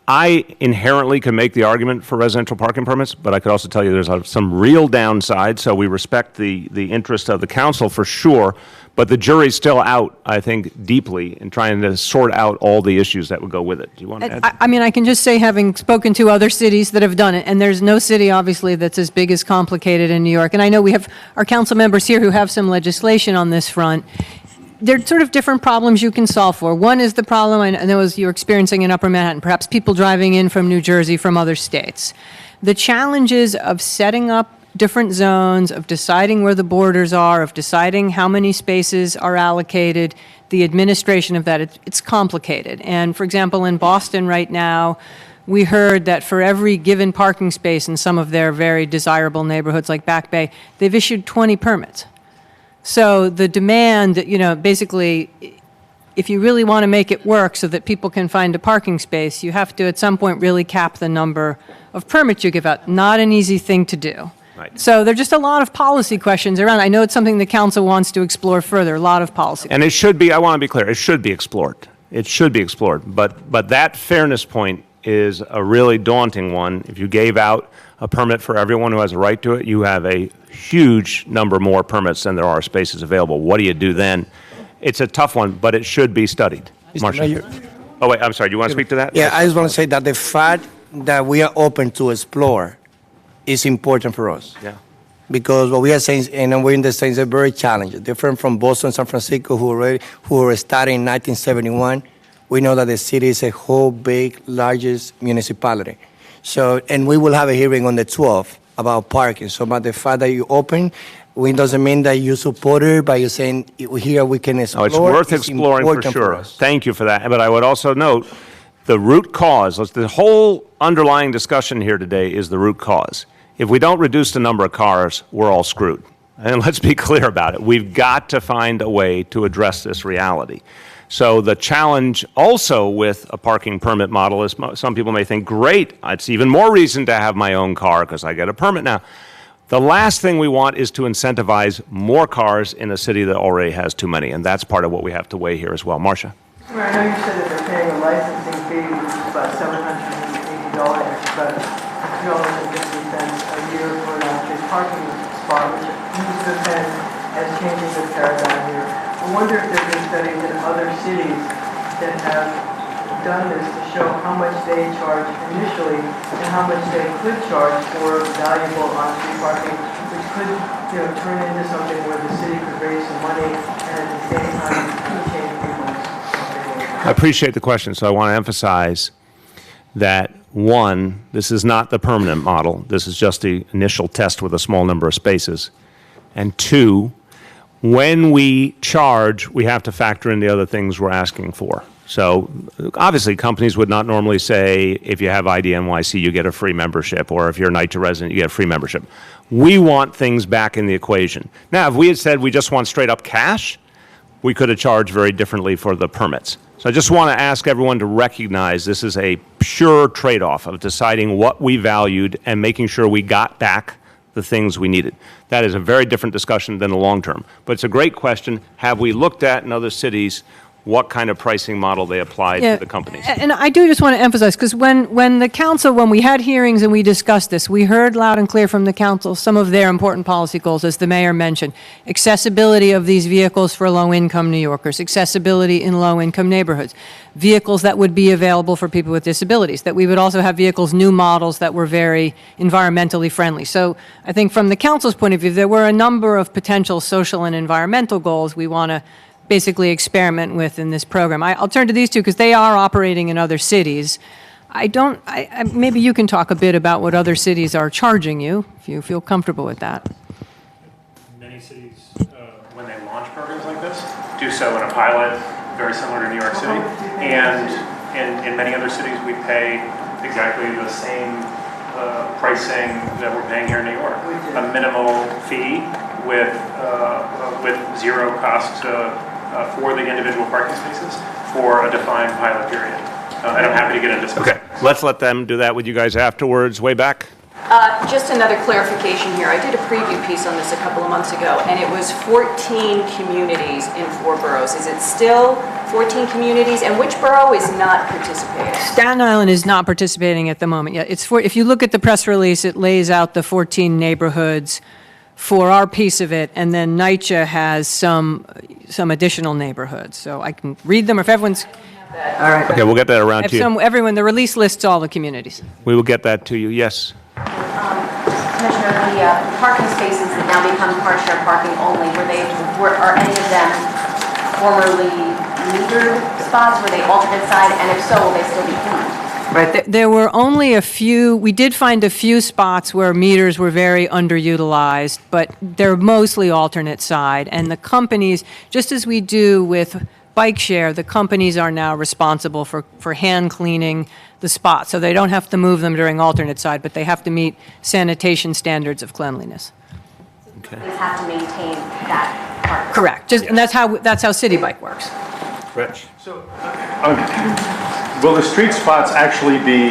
I inherently can make the argument for residential parking permits, but I could also tell you there's some real downside, so we respect the interest of the council for sure, but the jury's still out, I think, deeply in trying to sort out all the issues that would go with it. Do you want to add? I mean, I can just say, having spoken to other cities that have done it, and there's no city, obviously, that's as big as complicated in New York, and I know we have our council members here who have some legislation on this front. There are sort of different problems you can solve for. One is the problem I know as you're experiencing in Upper Manhattan, perhaps people driving in from New Jersey, from other states. The challenges of setting up different zones, of deciding where the borders are, of deciding how many spaces are allocated, the administration of that, it's complicated. And for example, in Boston right now, we heard that for every given parking space in some of their very desirable neighborhoods like Back Bay, they've issued 20 permits. So the demand, basically, if you really want to make it work so that people can find a parking space, you have to at some point really cap the number of permits you give out. Not an easy thing to do. Right. So there are just a lot of policy questions around. I know it's something the council wants to explore further, a lot of policy. And it should be, I want to be clear, it should be explored. It should be explored. But that fairness point is a really daunting one. If you gave out a permit for everyone who has a right to it, you have a huge number more permits than there are spaces available. What do you do then? It's a tough one, but it should be studied. Marcia. Oh, wait, I'm sorry. Do you want to speak to that? Yeah, I just want to say that the fact that we are open to explore is important for us. Yeah. Because what we are saying, and we're in the States, are very challenging. Different from Boston, San Francisco, who were started in 1971. We know that the city is a whole big, largest municipality. So, and we will have a hearing on the 12th about parking. So, by the fact that you open, it doesn't mean that you support it, but you're saying here we can explore. Oh, it's worth exploring for sure. Thank you for that. But I would also note the root cause. The whole underlying discussion here today is the root cause. If we don't reduce the number of cars, we're all screwed. And let's be clear about it. We've got to find a way to address this reality. So the challenge also with a parking permit model is some people may think, great, it's even more reason to have my own car because I get a permit now. The last thing we want is to incentivize more cars in a city that already has too many, and that's part of what we have to weigh here as well. Marcia? I know you said that they're paying a licensing fee, which is about $780, but $2.50 a year for an actual parking spot, which seems to depend as changing the paradigm here. I wonder if there's been studies in other cities that have done this to show how much they charge initially and how much they could charge for valuable on-street parking, which could, turn into something where the city could raise some money and at the same time change people's behavior. I appreciate the question. So I want to emphasize that, one, this is not the permanent model. This is just the initial test with a small number of spaces. And two, when we charge, we have to factor in the other things we're asking for. So obviously, companies would not normally say, if you have ID NYC, you get a free membership, or if you're a NYCHA resident, you get a free membership. We want things back in the equation. Now, if we had said we just want straight up cash, we could have charged very differently for the permits. So I just want to ask everyone to recognize this is a pure trade-off of deciding what we valued and making sure we got back the things we needed. That is a very different discussion than the long term. But it's a great question. Have we looked at in other cities what kind of pricing model they applied to the companies? And I do just want to emphasize, because when the council, when we had hearings and we discussed this, we heard loud and clear from the council some of their important policy goals, as the mayor mentioned. Accessibility of these vehicles for low-income New Yorkers, accessibility in low-income neighborhoods, vehicles that would be available for people with disabilities, that we would also have vehicles, new models that were very environmentally friendly. So I think from the council's point of view, there were a number of potential social and environmental goals we want to basically experiment with in this program. I'll turn to these two because they are operating in other cities. Maybe you can talk a bit about what other cities are charging you, if you feel comfortable with that. Many cities, when they launch programs like this, do so in a pilot, very similar to New York City. And in many other cities, we pay exactly the same pricing that we're paying here in New York. A minimal fee with zero cost for the individual parking spaces for a defined pilot period. And I'm happy to get into specifics. Okay, let's let them do that with you guys afterwards. Way back. Just another clarification here. I did a preview piece on this a couple of months ago, and it was 14 communities in 4 boroughs. Is it still 14 communities? And which borough is not participating? Staten Island is not participating at the moment. Yeah, if you look at the press release, it lays out the 14 neighborhoods for our piece of it, and then NYCHA has some additional neighborhoods. So I can read them, or if everyone's... All right. Okay, we'll get that around to you. Everyone, the release lists all the communities. We will get that to you, yes. Commissioner, the parking spaces that now become car share parking only, are any of them formerly metered spots? Were they alternate side? And if so, will they still be cleaned? Right, there were only a few, we did find a few spots where meters were very underutilized, but they're mostly alternate side. And the companies, just as we do with bike share, the companies are now responsible for hand cleaning the spots. So they don't have to move them during alternate side, but they have to meet sanitation standards of cleanliness. They have to maintain that part. Correct, and that's how City Bike works. Rich? Will the street spots actually be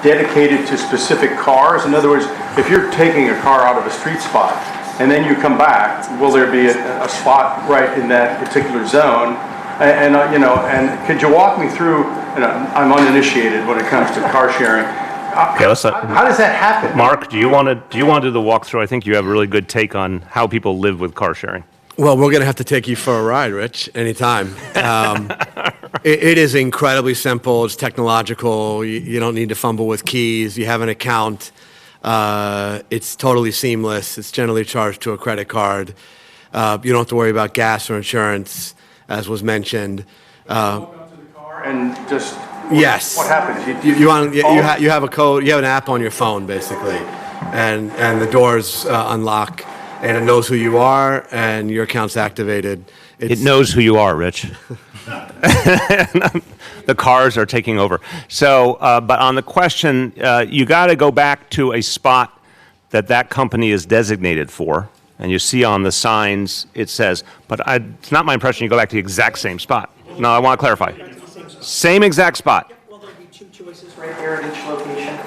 dedicated to specific cars? In other words, if you're taking a car out of a street spot and then you come back, will there be a spot right in that particular zone? And could you walk me through, I'm uninitiated when it comes to car sharing. Okay, let's How does that happen? Mark, do you want to do the walkthrough? I think you have a really good take on how people live with car sharing. Well, we're going to have to take you for a ride, Rich, anytime. It is incredibly simple. It's technological. You don't need to fumble with keys. You have an account. It's totally seamless. It's generally charged to a credit card. You don't have to worry about gas or insurance, as was mentioned. Walk up to the car and just... Yes. What happens? You have a code. You have an app on your phone, basically, and the doors unlock, and it knows who you are, and your account's activated. It knows who you are, Rich. The cars are taking over. So, but on the question, you got to go back to a spot that company is designated for, and you see on the signs it says. But it's not my impression you go back to the exact same spot. No, I want to clarify. Same exact spot. Well, there'll be two choices right there at each location.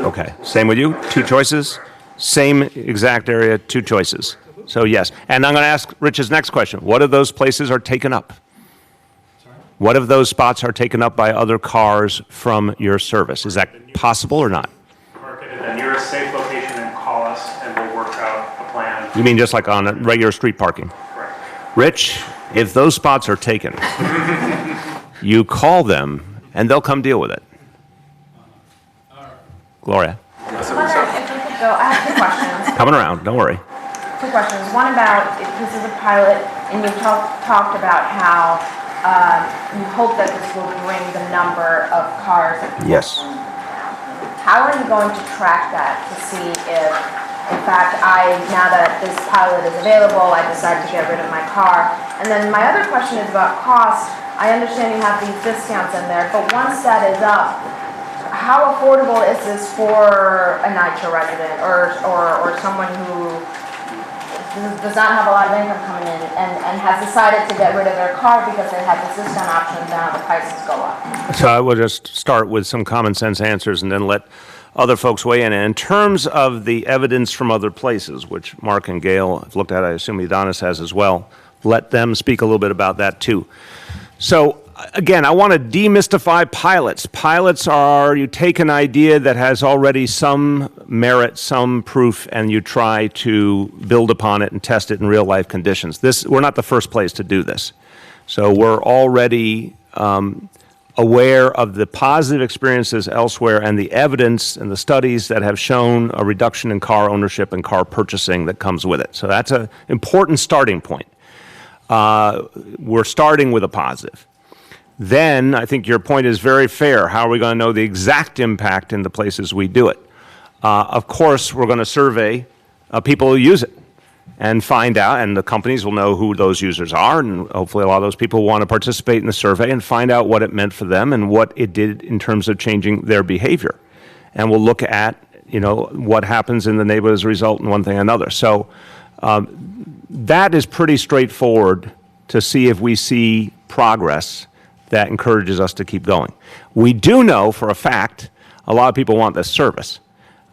Okay, same with you? Two choices? Same exact area, two choices. So yes, and I'm going to ask Rich's next question. What if those places are taken up? What if those spots are taken up by other cars from your service? Is that possible or not? Mark it at the nearest safe location and call us, and we'll work out a plan. You mean just like on a regular street parking? Correct. Rich, if those spots are taken, you call them and they'll come deal with it. Gloria? I was wondering if we could go, I have two questions. Coming around, don't worry. Two questions. One about, if this is a pilot, and you talked about how you hope that this will bring the number of cars. Yes. How are you going to track that to see if, in fact, now that this pilot is available, I decide to get rid of my car? And then my other question is about cost. I understand you have these discounts in there, but once that is up, how affordable is this for a NYCHA resident or someone who does not have a lot of income coming in and has decided to get rid of their car because they have this discount option, now the prices go up? So I will just start with some common sense answers and then let other folks weigh in. In terms of the evidence from other places, which Mark and Gail have looked at, I assume Adonis has as well, let them speak a little bit about that too. So again, I want to demystify pilots. Pilots are, you take an idea that has already some merit, some proof, and you try to build upon it and test it in real life conditions. We're not the first place to do this. So we're already aware of the positive experiences elsewhere and the evidence and the studies that have shown a reduction in car ownership and car purchasing that comes with it. So that's an important starting point. We're starting with a positive. Then, I think your point is very fair. How are we going to know the exact impact in the places we do it? Of course, we're going to survey people who use it and find out, and the companies will know who those users are, and hopefully a lot of those people want to participate in the survey and find out what it meant for them and what it did in terms of changing their behavior. And we'll look at, what happens in the neighborhood as a result and one thing or another. So that is pretty straightforward to see if we see progress that encourages us to keep going. We do know for a fact a lot of people want this service,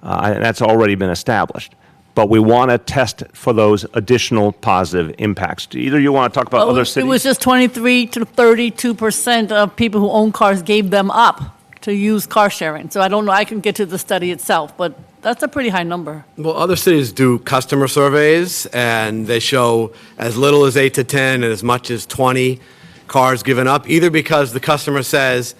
and that's already been established. But we want to test for those additional positive impacts. Do either you want to talk about other cities? It was just 23 to 32% of people who own cars gave them up to use car sharing. So I don't know, I can get to the study itself, but that's a pretty high number. Well, other cities do customer surveys, and they show as little as 8 to 10 and as much as 20 cars given up, either because the customer says,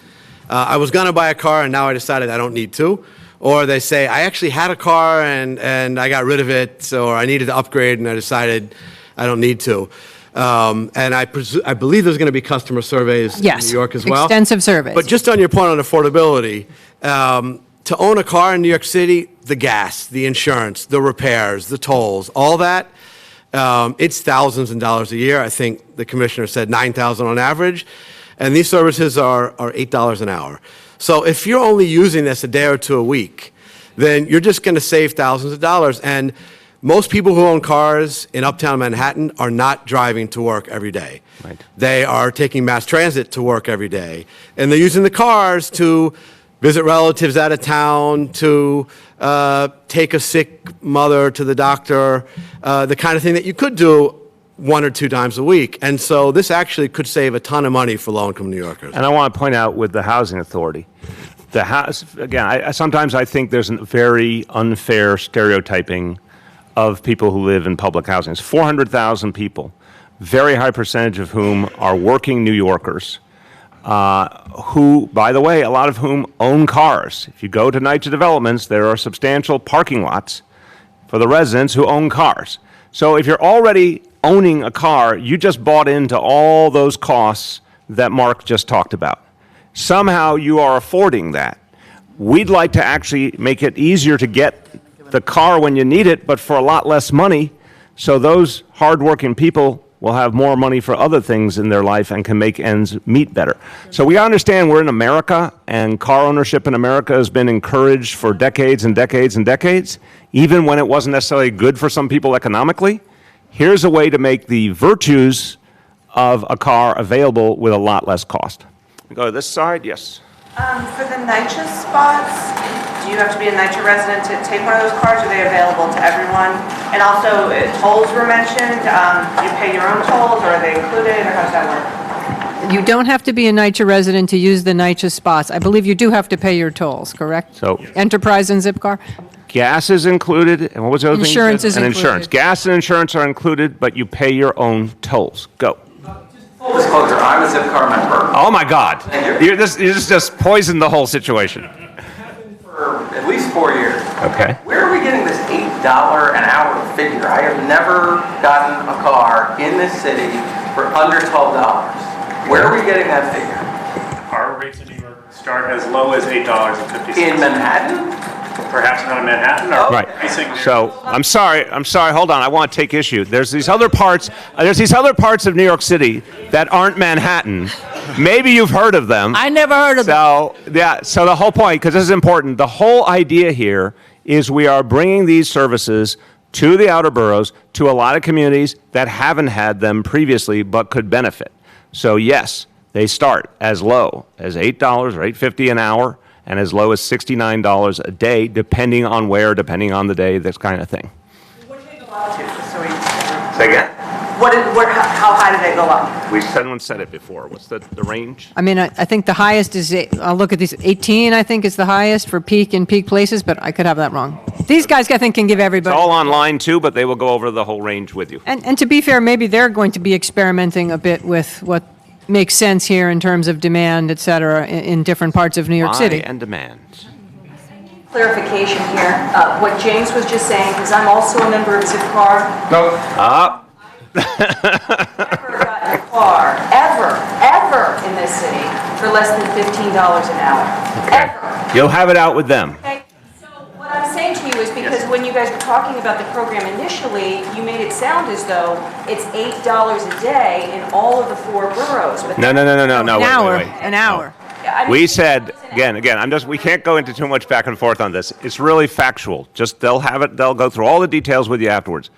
I was going to buy a car and now I decided I don't need to, or they say, I actually had a car and I got rid of it, or I needed to upgrade and I decided I don't need to. And I believe there's going to be customer surveys in Yes, New York as well. extensive surveys. But just on your point on affordability, to own a car in New York City, the gas, the insurance, the repairs, the tolls, all that, it's thousands of dollars a year. I think the commissioner said $9,000 on average. And these services are $8 an hour. So if you're only using this a day or two a week, then you're just going to save thousands of dollars. And most people who own cars in uptown Manhattan are not driving to work every day. Right. They are taking mass transit to work every day. And they're using the cars to visit relatives out of town, to take a sick mother to the doctor, the kind of thing that you could do 1 or 2 times a week. And so this actually could save a ton of money for low-income New Yorkers. And I want to point out with the housing authority, the house, again, sometimes I think there's a very unfair stereotyping of people who live in public housing. It's 400,000 people, very high percentage of whom are working New Yorkers, who, by the way, a lot of whom own cars. If you go to NYCHA developments, there are substantial parking lots for the residents who own cars. So if you're already owning a car, you just bought into all those costs that Mark just talked about. Somehow you are affording that. We'd like to actually make it easier to get the car when you need it, but for a lot less money, so those hardworking people will have more money for other things in their life and can make ends meet better. So we understand we're in America, and car ownership in America has been encouraged for decades and decades and decades, even when it wasn't necessarily good for some people economically. Here's a way to make the virtues of a car available with a lot less cost. We go to this side, yes. For the NYCHA spots, do you have to be a NYCHA resident to take one of those cars? Are they available to everyone? And also, tolls were mentioned. Do you pay your own tolls, or are they included, or how does that work? You don't have to be a NYCHA resident to use the NYCHA spots. I believe you do have to pay your tolls, correct? So Enterprise and Zipcar? gas is included, and what was the other thing? Insurance is and included. insurance. Gas and insurance are included, but you pay your own tolls. Go. Full disclosure, I'm a Zipcar member. Oh my God! Thank you. You just poisoned the whole situation. For at least 4 years. Okay. Where are we getting this $8 an hour figure? I have never gotten a car in this city for under $12. Where are we getting that figure? Our rates in New York start as low as $8.50. In Manhattan? Perhaps not in Manhattan, or Right. pricing. So I'm sorry. Hold on. I want to take issue. There's these other parts of New York City that aren't Manhattan. Maybe you've heard of them. I never heard of them. So yeah. So the whole point, because this is important, the whole idea here is we are bringing these services to the outer boroughs, to a lot of communities that haven't had them previously but could benefit. So yes, they start as low as $8 or $8.50 an hour, and as low as $69 a day, depending on where, depending on the day, this kind of thing. What do they go up to, just so we... Say again? How high do they go up? Someone said it before. What's the range? I mean, I think the highest is, I'll look at these, 18, I think, is the highest for peak in peak places, but I could have that wrong. These guys, I think, can give It's everybody. all online too, but they will go over the whole range with you. And to be fair, maybe they're going to be experimenting a bit with what makes sense here in terms of demand, et cetera, in different parts of New York City. Supply and demand. Clarification here, what James was just saying, because I'm also a member of Zipcar. No. Never gotten a car, ever in this city for less than $15 an hour. Ever. You'll have it out with them. Okay, so what I'm saying to you is because when you guys were talking about the program initially, you made it sound as though it's $8 a day in all of the 4 boroughs. But No. Wait. An hour. I mean, We said, again, we can't go into too much back and forth on this. It's really factual. Just they'll go through all the details with you afterwards.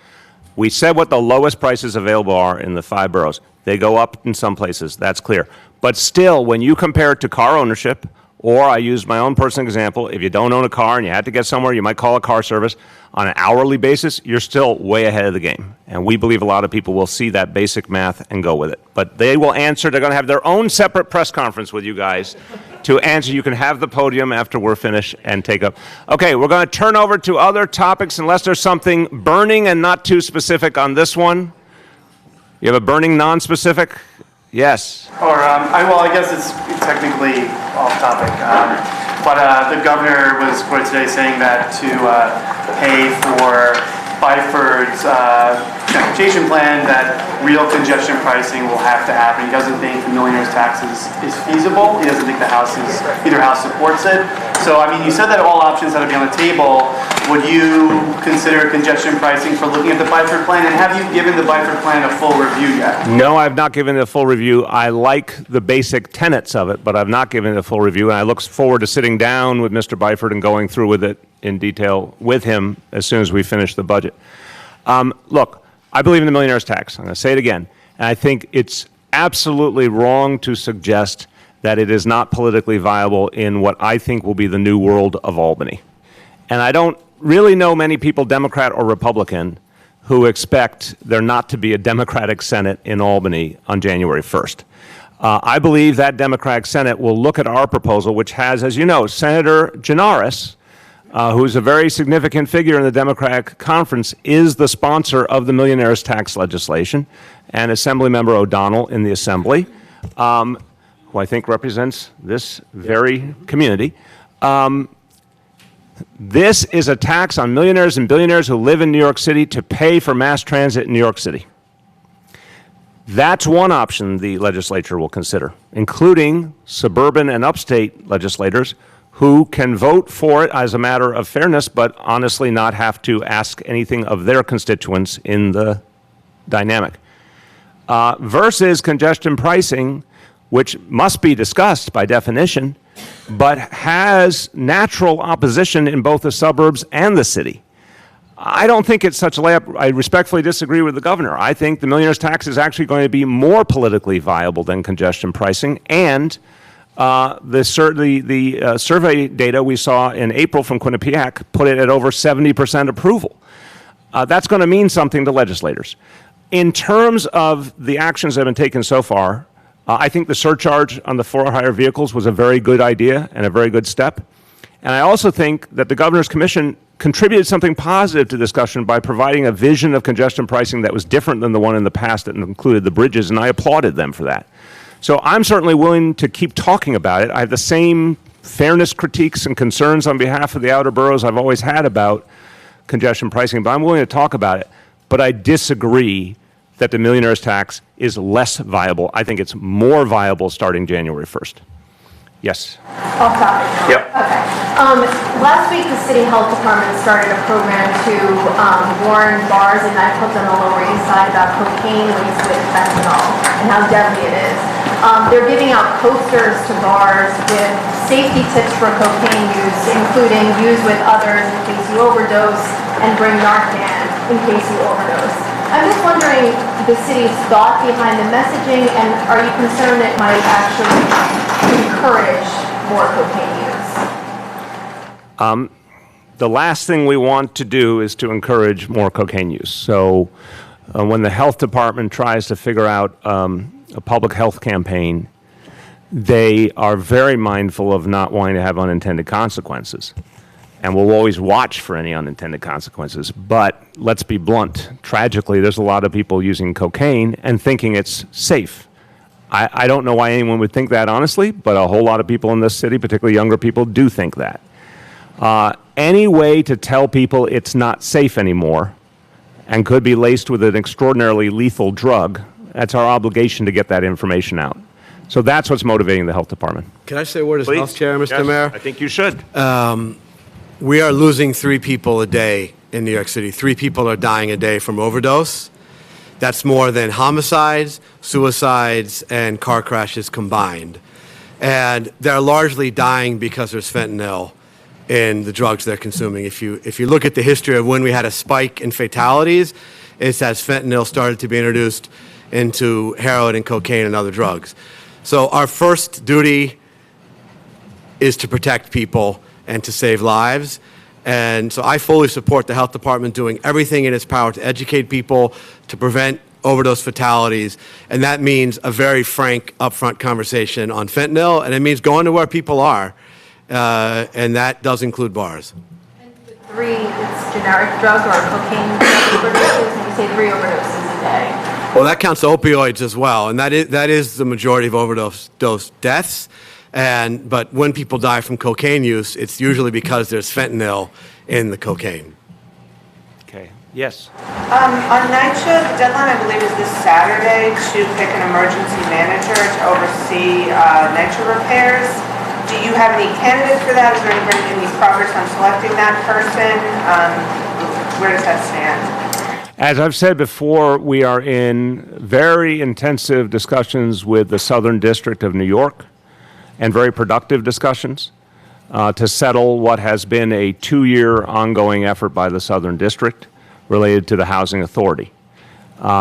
We said what the lowest prices available are in the 5 boroughs. They go up in some places, that's clear. But still, when you compare it to car ownership, or I used my own personal example, if you don't own a car and you had to get somewhere, you might call a car service. On an hourly basis, you're still way ahead of the game. And we believe a lot of people will see that basic math and go with it. But they will answer. They're going to have their own separate press conference with you guys to answer. You can have the podium after we're finished and take up. Okay, we're going to turn over to other topics unless there's something burning and not too specific on this one. You have a burning non-specific? Yes. Or, I guess it's technically off topic, but the governor was quoted today saying that to pay for Byford's transportation plan that real congestion pricing will have to happen. He doesn't think the millionaire's tax is feasible. He doesn't think either house supports it. So, I mean, you said that all options had to be on the table. Would you consider congestion pricing for looking at the Byford plan? And have you given the Byford plan a full review yet? No, I've not given it a full review. I like the basic tenets of it, but I've not given it a full review. And I look forward to sitting down with Mr. Byford and going through with it in detail with him as soon as we finish the budget. Look, I believe in the millionaire's tax. I'm going to say it again. And I think it's absolutely wrong to suggest that it is not politically viable in what I think will be the new world of Albany. And I don't really know many people, Democrat or Republican, who expect there not to be a Democratic Senate in Albany on January 1st. I believe that Democratic Senate will look at our proposal, which has, as you know, Senator Gianaris, who's a very significant figure in the Democratic conference, is the sponsor of the millionaire's tax legislation, and Assemblymember O'Donnell in the Assembly, who I think represents this very community. This is a tax on millionaires and billionaires who live in New York City to pay for mass transit in New York City. That's one option the legislature will consider, including suburban and upstate legislators who can vote for it as a matter of fairness, but honestly not have to ask anything of their constituents in the dynamic. Versus congestion pricing, which must be discussed by definition, but has natural opposition in both the suburbs and the city. I don't think it's such a layup. I respectfully disagree with the governor. I think the millionaire's tax is actually going to be more politically viable than congestion pricing, and the survey data we saw in April from Quinnipiac put it at over 70% approval. That's going to mean something to legislators. In terms of the actions that have been taken so far, I think the surcharge on the for-hire vehicles was a very good idea and a very good step. And I also think that the Governor's Commission contributed something positive to discussion by providing a vision of congestion pricing that was different than the one in the past that included the bridges, and I applauded them for that. So I'm certainly willing to keep talking about it. I have the same fairness critiques and concerns on behalf of the outer boroughs I've always had about congestion pricing, but I'm willing to talk about it. But I disagree that the millionaire's tax is less viable. I think it's more viable starting January 1st. Yes? Off topic. Yep. Okay. Last week, the City Health Department started a program to warn bars and nightclubs on the Lower East Side about cocaine laced with fentanyl and how deadly it is. They're giving out posters to bars with safety tips for cocaine use, including use with others in case you overdose, and bring Narcan in case you overdose. I'm just wondering the city's thought behind the messaging, and are you concerned it might actually encourage more cocaine use? The last thing we want to do is to encourage more cocaine use. So when the health department tries to figure out a public health campaign, they are very mindful of not wanting to have unintended consequences. And we'll always watch for any unintended consequences. But let's be blunt. Tragically, there's a lot of people using cocaine and thinking it's safe. I don't know why anyone would think that, honestly, but a whole lot of people in this city, particularly younger people, do think that. Any way to tell people it's not safe anymore and could be laced with an extraordinarily lethal drug, that's our obligation to get that information out. So that's what's motivating the health department. Can I say a word as Please? health chair, Mr. Yes, Mayor? I think you should. We are losing 3 people a day in New York City. 3 people are dying a day from overdose. That's more than homicides, suicides, and car crashes combined. And they're largely dying because there's fentanyl in the drugs they're consuming. If you look at the history of when we had a spike in fatalities, it's as fentanyl started to be introduced into heroin and cocaine and other drugs. So our first duty is to protect people and to save lives. And so I fully support the health department doing everything in its power to educate people, to prevent overdose fatalities. And that means a very frank, upfront conversation on fentanyl. And it means going to where people are. And that does include bars. And the 3, it's generic drug or cocaine overdoses, and you say 3 overdoses a day. Well, that counts opioids as well. And that is the majority of overdose deaths. But when people die from cocaine use, it's usually because there's fentanyl in the cocaine. Okay. Yes. On NYCHA, the deadline, I believe, is this Saturday to pick an emergency manager to oversee NYCHA repairs. Do you have any candidates for that? Is there any progress on selecting that person? Where does that stand? As I've said before, we are in very intensive discussions with the Southern District of New York and very productive discussions to settle what has been a 2-year ongoing effort by the Southern District related to the Housing Authority.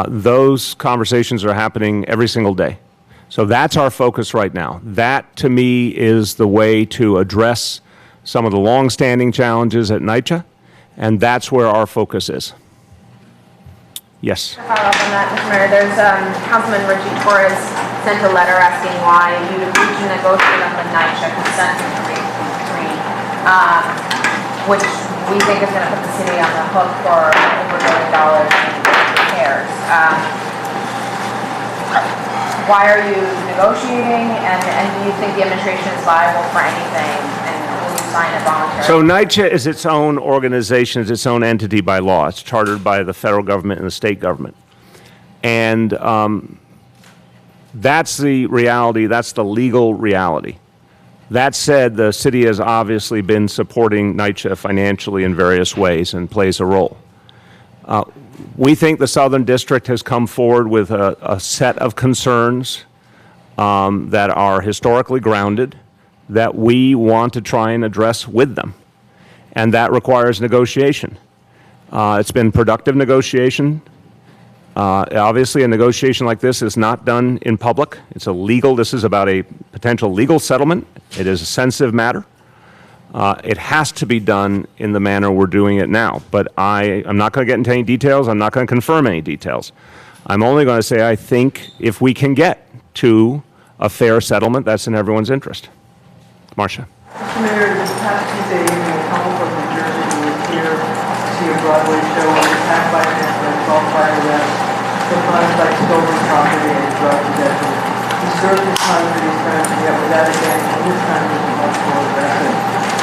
Those conversations are happening every single day. So that's our focus right now. That, to me, is the way to address some of the long-standing challenges at NYCHA, and that's where our focus is. Yes. To follow up on that, Mr. Mayor, there's Councilman Richie Torres sent a letter asking why you agreed to negotiate on the NYCHA consent decree, which we think is going to put the city on the hook for over $1 billion in repairs. Why are you negotiating, and do you think the administration is liable for anything, and will you sign it voluntarily? So NYCHA is its own organization, it's its own entity by law. It's chartered by the federal government and the state government. And that's the reality, that's the legal reality. That said, the city has obviously been supporting NYCHA financially in various ways and plays a role. We think the Southern District has come forward with a set of concerns that are historically grounded that we want to try and address with them. And that requires negotiation. It's been productive negotiation. Obviously, a negotiation like this is not done in public. It's illegal. This is about a potential legal settlement. It is a sensitive matter. It has to be done in the manner we're doing it now. But I'm not going to get into any details. I'm not going to confirm any details. I'm only going to say I think if we can get to a fair settlement, that's in everyone's interest. Marcia. Mr. Mayor, this past Tuesday evening, a couple from New Jersey who was here to see a Broadway show was attacked by an assault by arrest, sometimes by stolen property and drug possession. He served his time for these crimes, and yet with that again, and this time he was much more aggressive.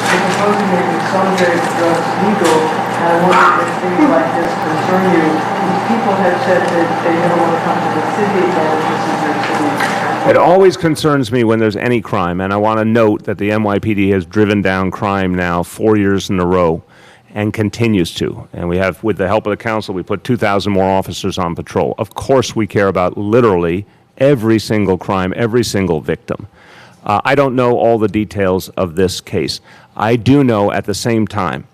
You're proposing making some very drugs legal, and I wonder if things like this concern you. These people have said that they never want to come to the city again, this is their city. It always concerns me when there's any crime, and I want to note that the NYPD has driven down crime now 4 years in a row and continues to. And we have, with the help of the council, we put 2,000 more officers on patrol. Of course, we care about literally every single crime, every single victim. I don't know all the details of this case. I do know at the same time,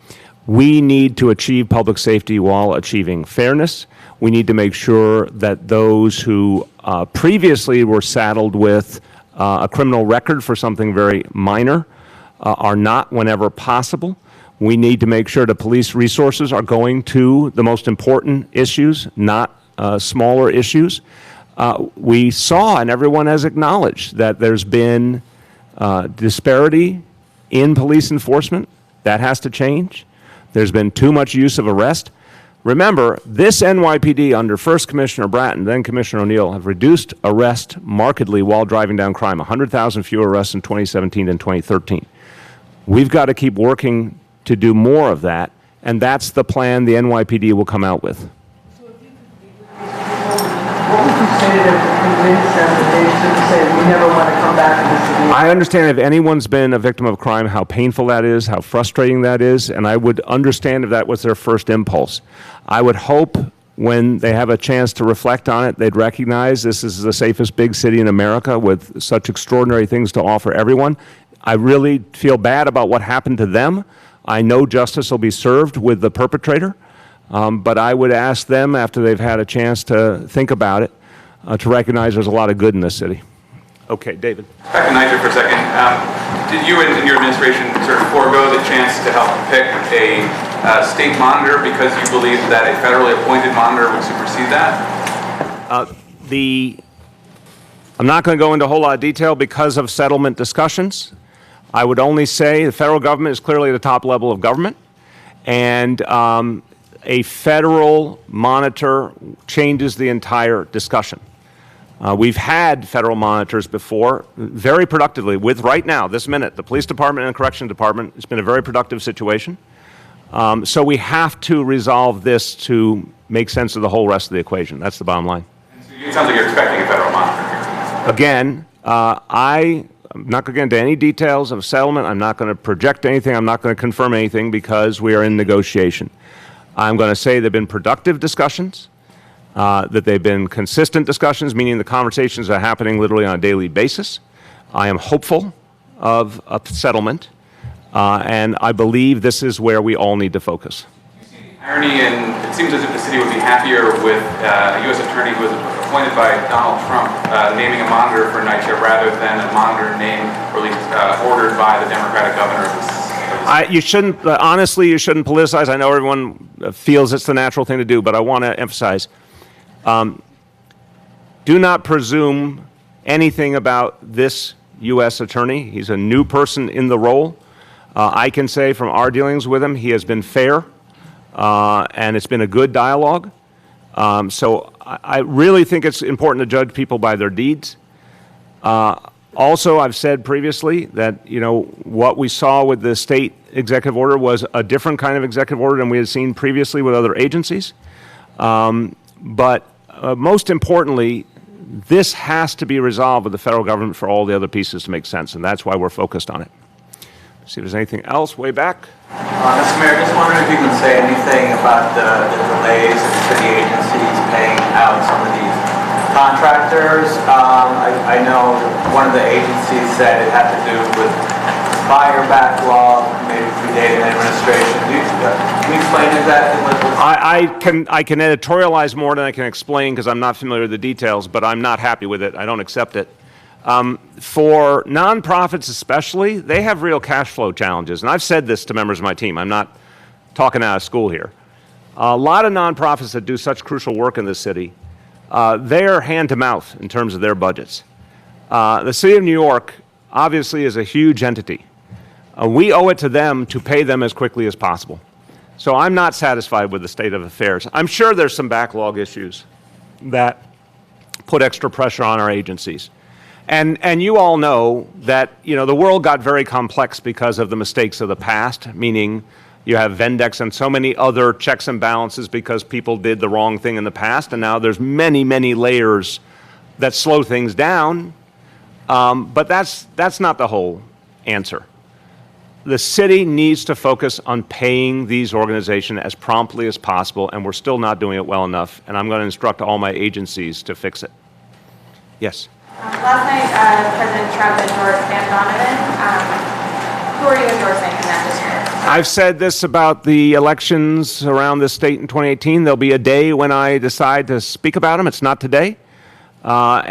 we need to achieve public safety while achieving fairness. We need to make sure that those who previously were saddled with a criminal record for something very minor are not whenever possible. We need to make sure the police resources are going to the most important issues, not smaller issues. We saw, and everyone has acknowledged, that there's been disparity in police enforcement. That has to change. There's been too much use of arrest. Remember, this NYPD under first Commissioner Bratton, then Commissioner O'Neill, have reduced arrest markedly while driving down crime, 100,000 fewer arrests in 2017 than 2013. We've got to keep working to do more of that, and that's the plan the NYPD will come out with. What would you say to convince them that they should say, we never want to come back to the city? I understand if anyone's been a victim of crime, how painful that is, how frustrating that is, and I would understand if that was their first impulse. I would hope when they have a chance to reflect on it, they'd recognize this is the safest big city in America with such extraordinary things to offer everyone. I really feel bad about what happened to them. I know justice will be served with the perpetrator. But I would ask them, after they've had a chance to think about it, to recognize there's a lot of good in this city. Okay, David. Back to NYCHA for a second. Did you and your administration sort of forego the chance to help pick a state monitor because you believe that a federally appointed monitor would supersede that? I'm not going to go into a whole lot of detail because of settlement discussions. I would only say the federal government is clearly the top level of government, and a federal monitor changes the entire discussion. We've had federal monitors before, very productively, with right now, this minute, the police department and the corrections department. It's been a very productive situation. So we have to resolve this to make sense of the whole rest of the equation. That's the bottom line. It sounds like you're expecting a federal monitor here. Again, I'm not going to get into any details of settlement. I'm not going to project anything. I'm not going to confirm anything because we are in negotiation. I'm going to say there have been productive discussions, that they've been consistent discussions, meaning the conversations are happening literally on a daily basis. I am hopeful of a settlement, and I believe this is where we all need to focus. Irony, and it seems as if the city would be happier with a U.S. attorney who was appointed by Donald Trump naming a monitor for NYCHA rather than a monitor named, or at least ordered by the Democratic governor of the state. You shouldn't, honestly, you shouldn't politicize. I know everyone feels it's the natural thing to do, but I want to emphasize, do not presume anything about this U.S. attorney. He's a new person in the role. I can say from our dealings with him, he has been fair. And it's been a good dialogue. So I really think it's important to judge people by their deeds. Also, I've said previously that, what we saw with the state executive order was a different kind of executive order than we had seen previously with other agencies. But most importantly, this has to be resolved with the federal government for all the other pieces to make sense, and that's why we're focused on it. See if there's anything else way back. Mr. Mayor, just wondering if you can say anything about the delays in city agencies paying out some of these contractors. I know one of the agencies said it had to do with fire backlog, maybe predating administration. Can you explain that? I can editorialize more than I can explain because I'm not familiar with the details, but I'm not happy with it. I don't accept it. For nonprofits especially, they have real cash flow challenges. And I've said this to members of my team. I'm not talking out of school here. A lot of nonprofits that do such crucial work in this city, they're hand to mouth in terms of their budgets. The city of New York obviously is a huge entity. We owe it to them to pay them as quickly as possible. So I'm not satisfied with the state of affairs. I'm sure there's some backlog issues that put extra pressure on our agencies. And you all know that, the world got very complex because of the mistakes of the past, meaning you have Vendex and so many other checks and balances because people did the wrong thing in the past, and now there's many, many layers that slow things down. But that's not the whole answer. The city needs to focus on paying these organizations as promptly as possible, and we're still not doing it well enough, and I'm going to instruct all my agencies to fix it. Yes? Last night, President Trump endorsed Sam Donovan. Who are you endorsing in that district? I've said this about the elections around this state in 2018. There'll be a day when I decide to speak about them. It's not today. I'll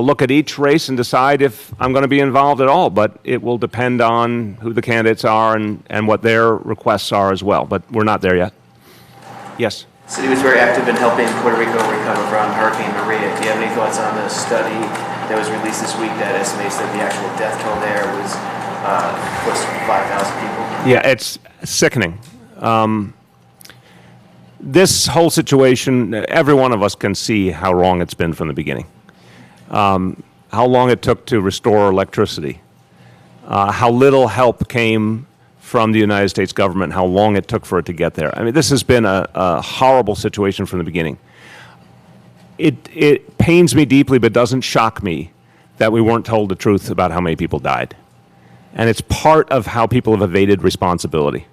look at each race and decide if I'm going to be involved at all, but it will depend on who the candidates are and what their requests are as well. But we're not there yet. Yes? The city was very active in helping Puerto Rico recover from Hurricane Maria. Do you have any thoughts on the study that was released this week that estimates that the actual death toll there was close to 5,000 people? Yeah, it's sickening. This whole situation, every one of us can see how wrong it's been from the beginning. How long it took to restore electricity. How little help came from the United States government, how long it took for it to get there. I mean, this has been a horrible situation from the beginning. It pains me deeply, but doesn't shock me that we weren't told the truth about how many people died. And it's part of how people have evaded responsibility.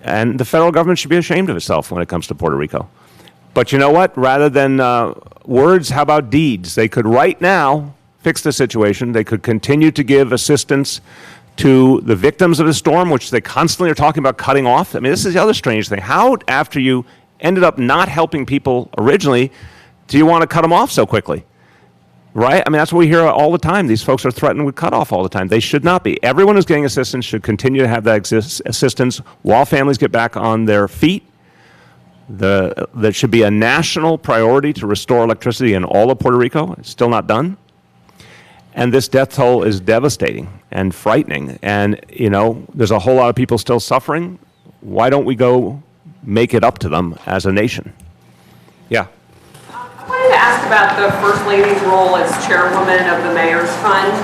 And the federal government should be ashamed of itself when it comes to Puerto Rico. But you know what? Rather than words, how about deeds? They could right now fix the situation. They could continue to give assistance to the victims of the storm, which they constantly are talking about cutting off. I mean, this is the other strange thing. How, after you ended up not helping people originally, do you want to cut them off so quickly? Right? I mean, that's what we hear all the time. These folks are threatened with cutoff all the time. They should not be. Everyone who's getting assistance should continue to have that assistance while families get back on their feet. There should be a national priority to restore electricity in all of Puerto Rico. It's still not done. And this death toll is devastating and frightening. And, there's a whole lot of people still suffering. Why don't we go make it up to them as a nation? Yeah. I wanted to ask about the First Lady's role as chairwoman of the Mayor's Fund.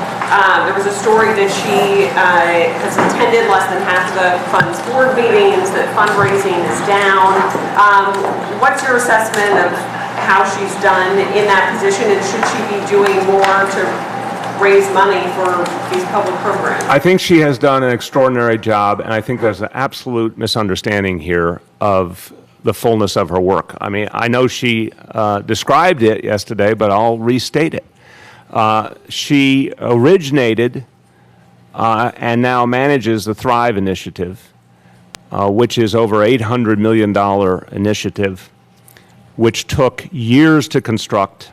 There was a story that she has attended less than half of the fund's board meetings, that fundraising is down. What's your assessment of how she's done in that position, and should she be doing more to raise money for these public programs? I think she has done an extraordinary job, and I think there's an absolute misunderstanding here of the fullness of her work. I mean, I know she described it yesterday, but I'll restate it. She originated and now manages the Thrive Initiative, which is over $800 million initiative, which took years to construct,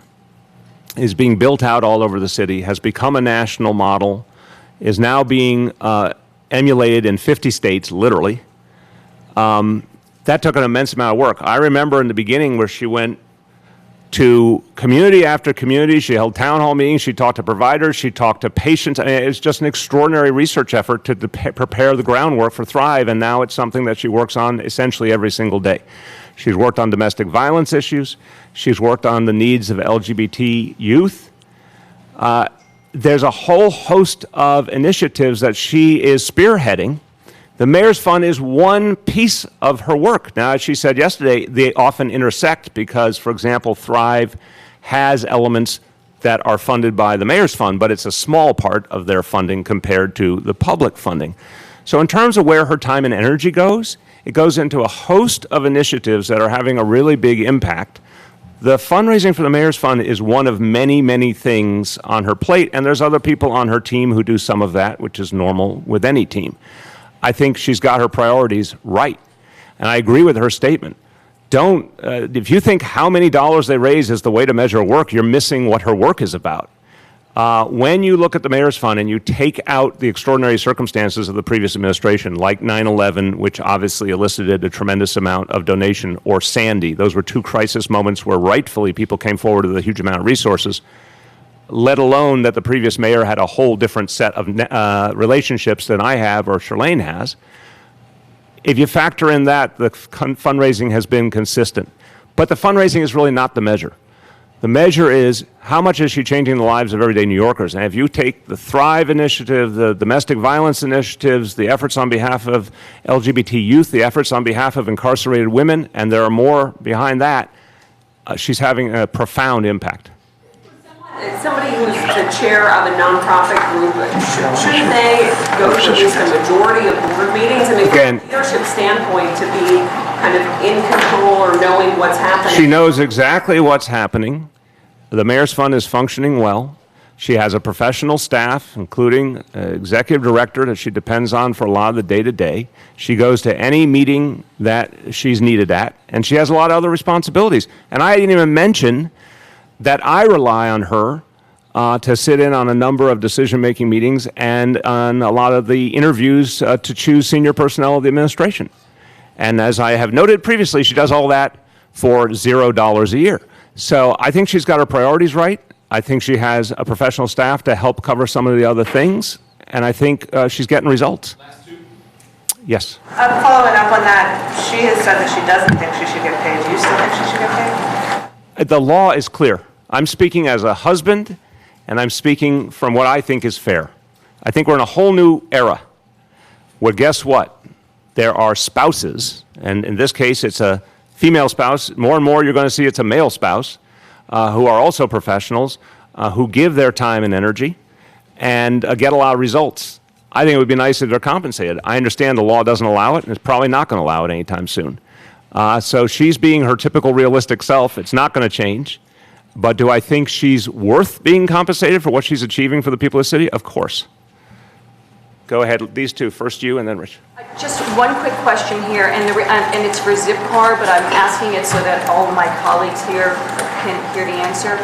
is being built out all over the city, has become a national model, is now being emulated in 50 states, literally. That took an immense amount of work. I remember in the beginning where she went to community after community. She held town hall meetings. She talked to providers. She talked to patients. I mean, it was just an extraordinary research effort to prepare the groundwork for Thrive, and now it's something that she works on essentially every single day. She's worked on domestic violence issues. She's worked on the needs of LGBT youth. There's a whole host of initiatives that she is spearheading. The Mayor's Fund is one piece of her work. Now, as she said yesterday, they often intersect because, for example, Thrive has elements that are funded by the Mayor's Fund, but it's a small part of their funding compared to the public funding. So in terms of where her time and energy goes, it goes into a host of initiatives that are having a really big impact. The fundraising for the Mayor's Fund is one of many, many things on her plate, and there's other people on her team who do some of that, which is normal with any team. I think she's got her priorities right, and I agree with her statement. If you think how many dollars they raise is the way to measure work, you're missing what her work is about. When you look at the Mayor's Fund and you take out the extraordinary circumstances of the previous administration, like 9/11, which obviously elicited a tremendous amount of donation, or Sandy, those were two crisis moments where rightfully people came forward with a huge amount of resources, let alone that the previous mayor had a whole different set of relationships than I have or Charlene has. If you factor in that, the fundraising has been consistent. But the fundraising is really not the measure. The measure is how much is she changing the lives of everyday New Yorkers? And if you take the Thrive Initiative, the domestic violence initiatives, the efforts on behalf of LGBT youth, the efforts on behalf of incarcerated women, and there are more behind that, she's having a profound impact. Somebody who's the chair of a nonprofit group, shouldn't they go to at least a majority of board meetings? I mean, from a leadership standpoint, to be kind of in control or knowing what's happening. She knows exactly what's happening. The Mayor's Fund is functioning well. She has a professional staff, including an executive director that she depends on for a lot of the day-to-day. She goes to any meeting that she's needed at, and she has a lot of other responsibilities. And I didn't even mention that I rely on her to sit in on a number of decision-making meetings and on a lot of the interviews to choose senior personnel of the administration. And as I have noted previously, she does all that for $0 a year. So I think she's got her priorities right. I think she has a professional staff to help cover some of the other things. And I think she's getting results. Yes. Following up on that, she has said that she doesn't think she should get paid. Do you still think she should get paid? The law is clear. I'm speaking as a husband, and I'm speaking from what I think is fair. I think we're in a whole new era where, guess what? There are spouses, and in this case it's a female spouse. More and more you're going to see it's a male spouse who are also professionals who give their time and energy and get a lot of results. I think it would be nice if they're compensated. I understand the law doesn't allow it, and it's probably not going to allow it anytime soon. So she's being her typical realistic self. It's not going to change. But do I think she's worth being compensated for what she's achieving for the people of the city? Of course. Go ahead, these two. First you and then Rich. Just one quick question here, and it's for Zipcar, but I'm asking it so that all of my colleagues here can hear the answer.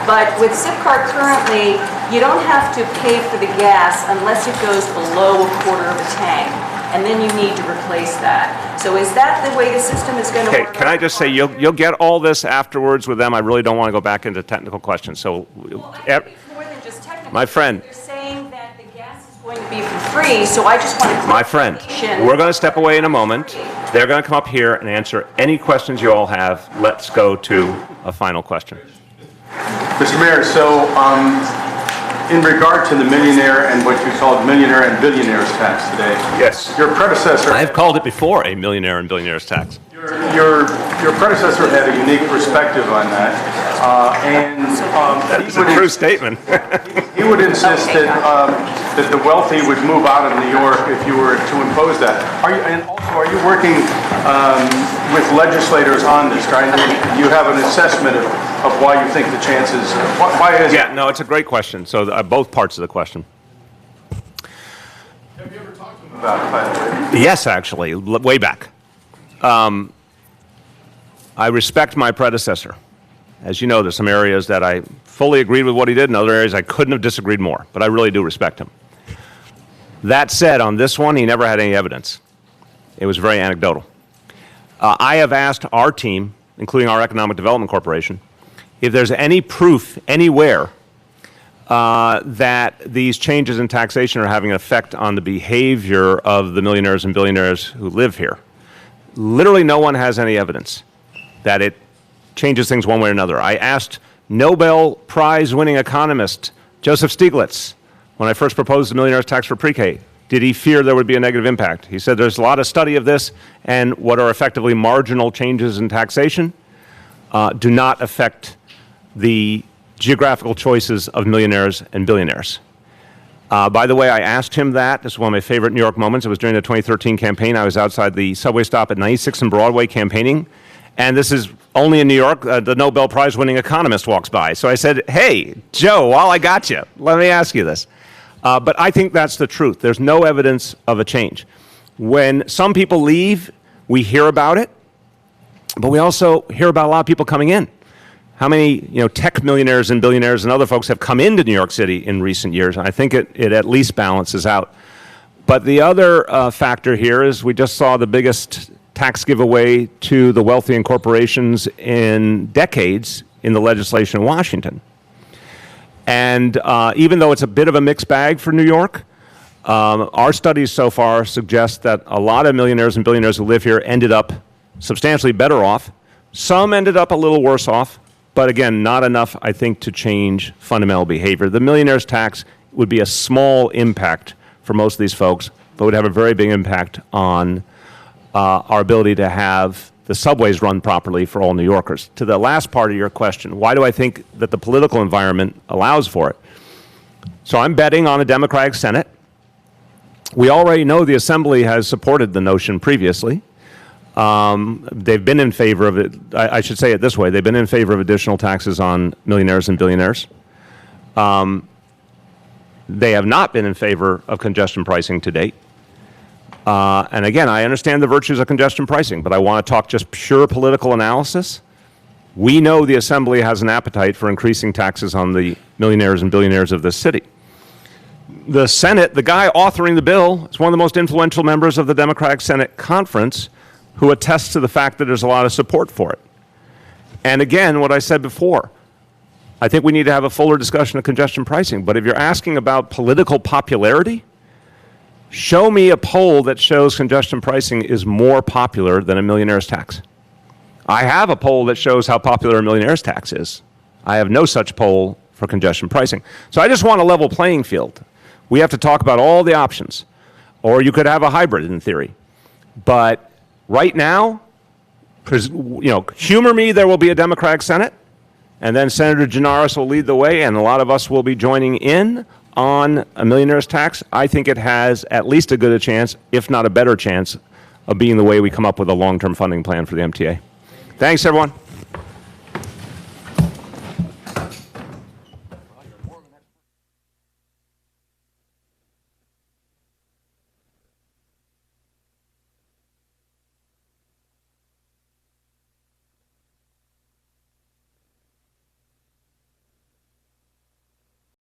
But with Zipcar currently, you don't have to pay for the gas unless it goes below a quarter of a tank, and then you need to replace that. So is that the way the system is going to work? Okay, can I just say, you'll get all this afterwards with them. I really don't want to go back into technical questions. So, well, I think it's more than just technical. My friend. They're saying that the gas is going to be for free, so I just want to My friend, we're going to step away in a moment. They're going to come up here and answer any questions you all have. Let's go to a final question. Mr. Mayor, so in regard to the millionaire and what you called millionaire and billionaires tax today. Yes. Your predecessor. I've called it before a millionaire and billionaires tax. Your predecessor had a unique perspective on that, That's a true statement. he would insist that the wealthy would move out of New York if you were to impose that. Are you working with legislators on this? You have an assessment of why you think the chances? Why is Yeah, no, it's a great question. So both parts of the question. Have you ever talked to him about it, by the way? Yes, actually, way back. I respect my predecessor. As you know, there's some areas that I fully agreed with what he did, and other areas I couldn't have disagreed more, but I really do respect him. That said, on this one, he never had any evidence. It was very anecdotal. I have asked our team, including our Economic Development Corporation, if there's any proof anywhere that these changes in taxation are having an effect on the behavior of the millionaires and billionaires who live here. Literally no one has any evidence that it changes things one way or another. I asked Nobel Prize-winning economist Joseph Stiglitz, when I first proposed the millionaire's tax for pre-K, did he fear there would be a negative impact? He said there's a lot of study of this, and what are effectively marginal changes in taxation do not affect the geographical choices of millionaires and billionaires. By the way, I asked him that. This is one of my favorite New York moments. It was during the 2013 campaign. I was outside the subway stop at 96th and Broadway campaigning. And this is only in New York. The Nobel Prize-winning economist walks by. So I said, hey, Joe, while I got you, let me ask you this. But I think that's the truth. There's no evidence of a change. When some people leave, we hear about it. But we also hear about a lot of people coming in. How many tech millionaires and billionaires and other folks have come into New York City in recent years? I think it at least balances out. But the other factor here is we just saw the biggest tax giveaway to the wealthy and corporations in decades in the legislation in Washington. And even though it's a bit of a mixed bag for New York, our studies so far suggest that a lot of millionaires and billionaires who live here ended up substantially better off. Some ended up a little worse off, but again, not enough, I think, to change fundamental behavior. The millionaire's tax would be a small impact for most of these folks, but would have a very big impact on our ability to have the subways run properly for all New Yorkers. To the last part of your question, why do I think that the political environment allows for it? So I'm betting on a Democratic Senate. We already know the Assembly has supported the notion previously. They've been in favor of it. I should say it this way. They've been in favor of additional taxes on millionaires and billionaires. They have not been in favor of congestion pricing to date. And again, I understand the virtues of congestion pricing, but I want to talk just pure political analysis. We know the Assembly has an appetite for increasing taxes on the millionaires and billionaires of this city. The Senate, the guy authoring the bill, is one of the most influential members of the Democratic Senate Conference who attests to the fact that there's a lot of support for it. And again, what I said before, I think we need to have a fuller discussion of congestion pricing. But if you're asking about political popularity, show me a poll that shows congestion pricing is more popular than a millionaire's tax. I have a poll that shows how popular a millionaire's tax is. I have no such poll for congestion pricing. So I just want a level playing field. We have to talk about all the options. Or you could have a hybrid in theory. But right now, humor me, there will be a Democratic Senate, and then Senator Gianaris will lead the way, and a lot of us will be joining in on a millionaire's tax. I think it has at least as good a chance, if not a better chance, of being the way we come up with a long-term funding plan for the MTA. Thanks, everyone.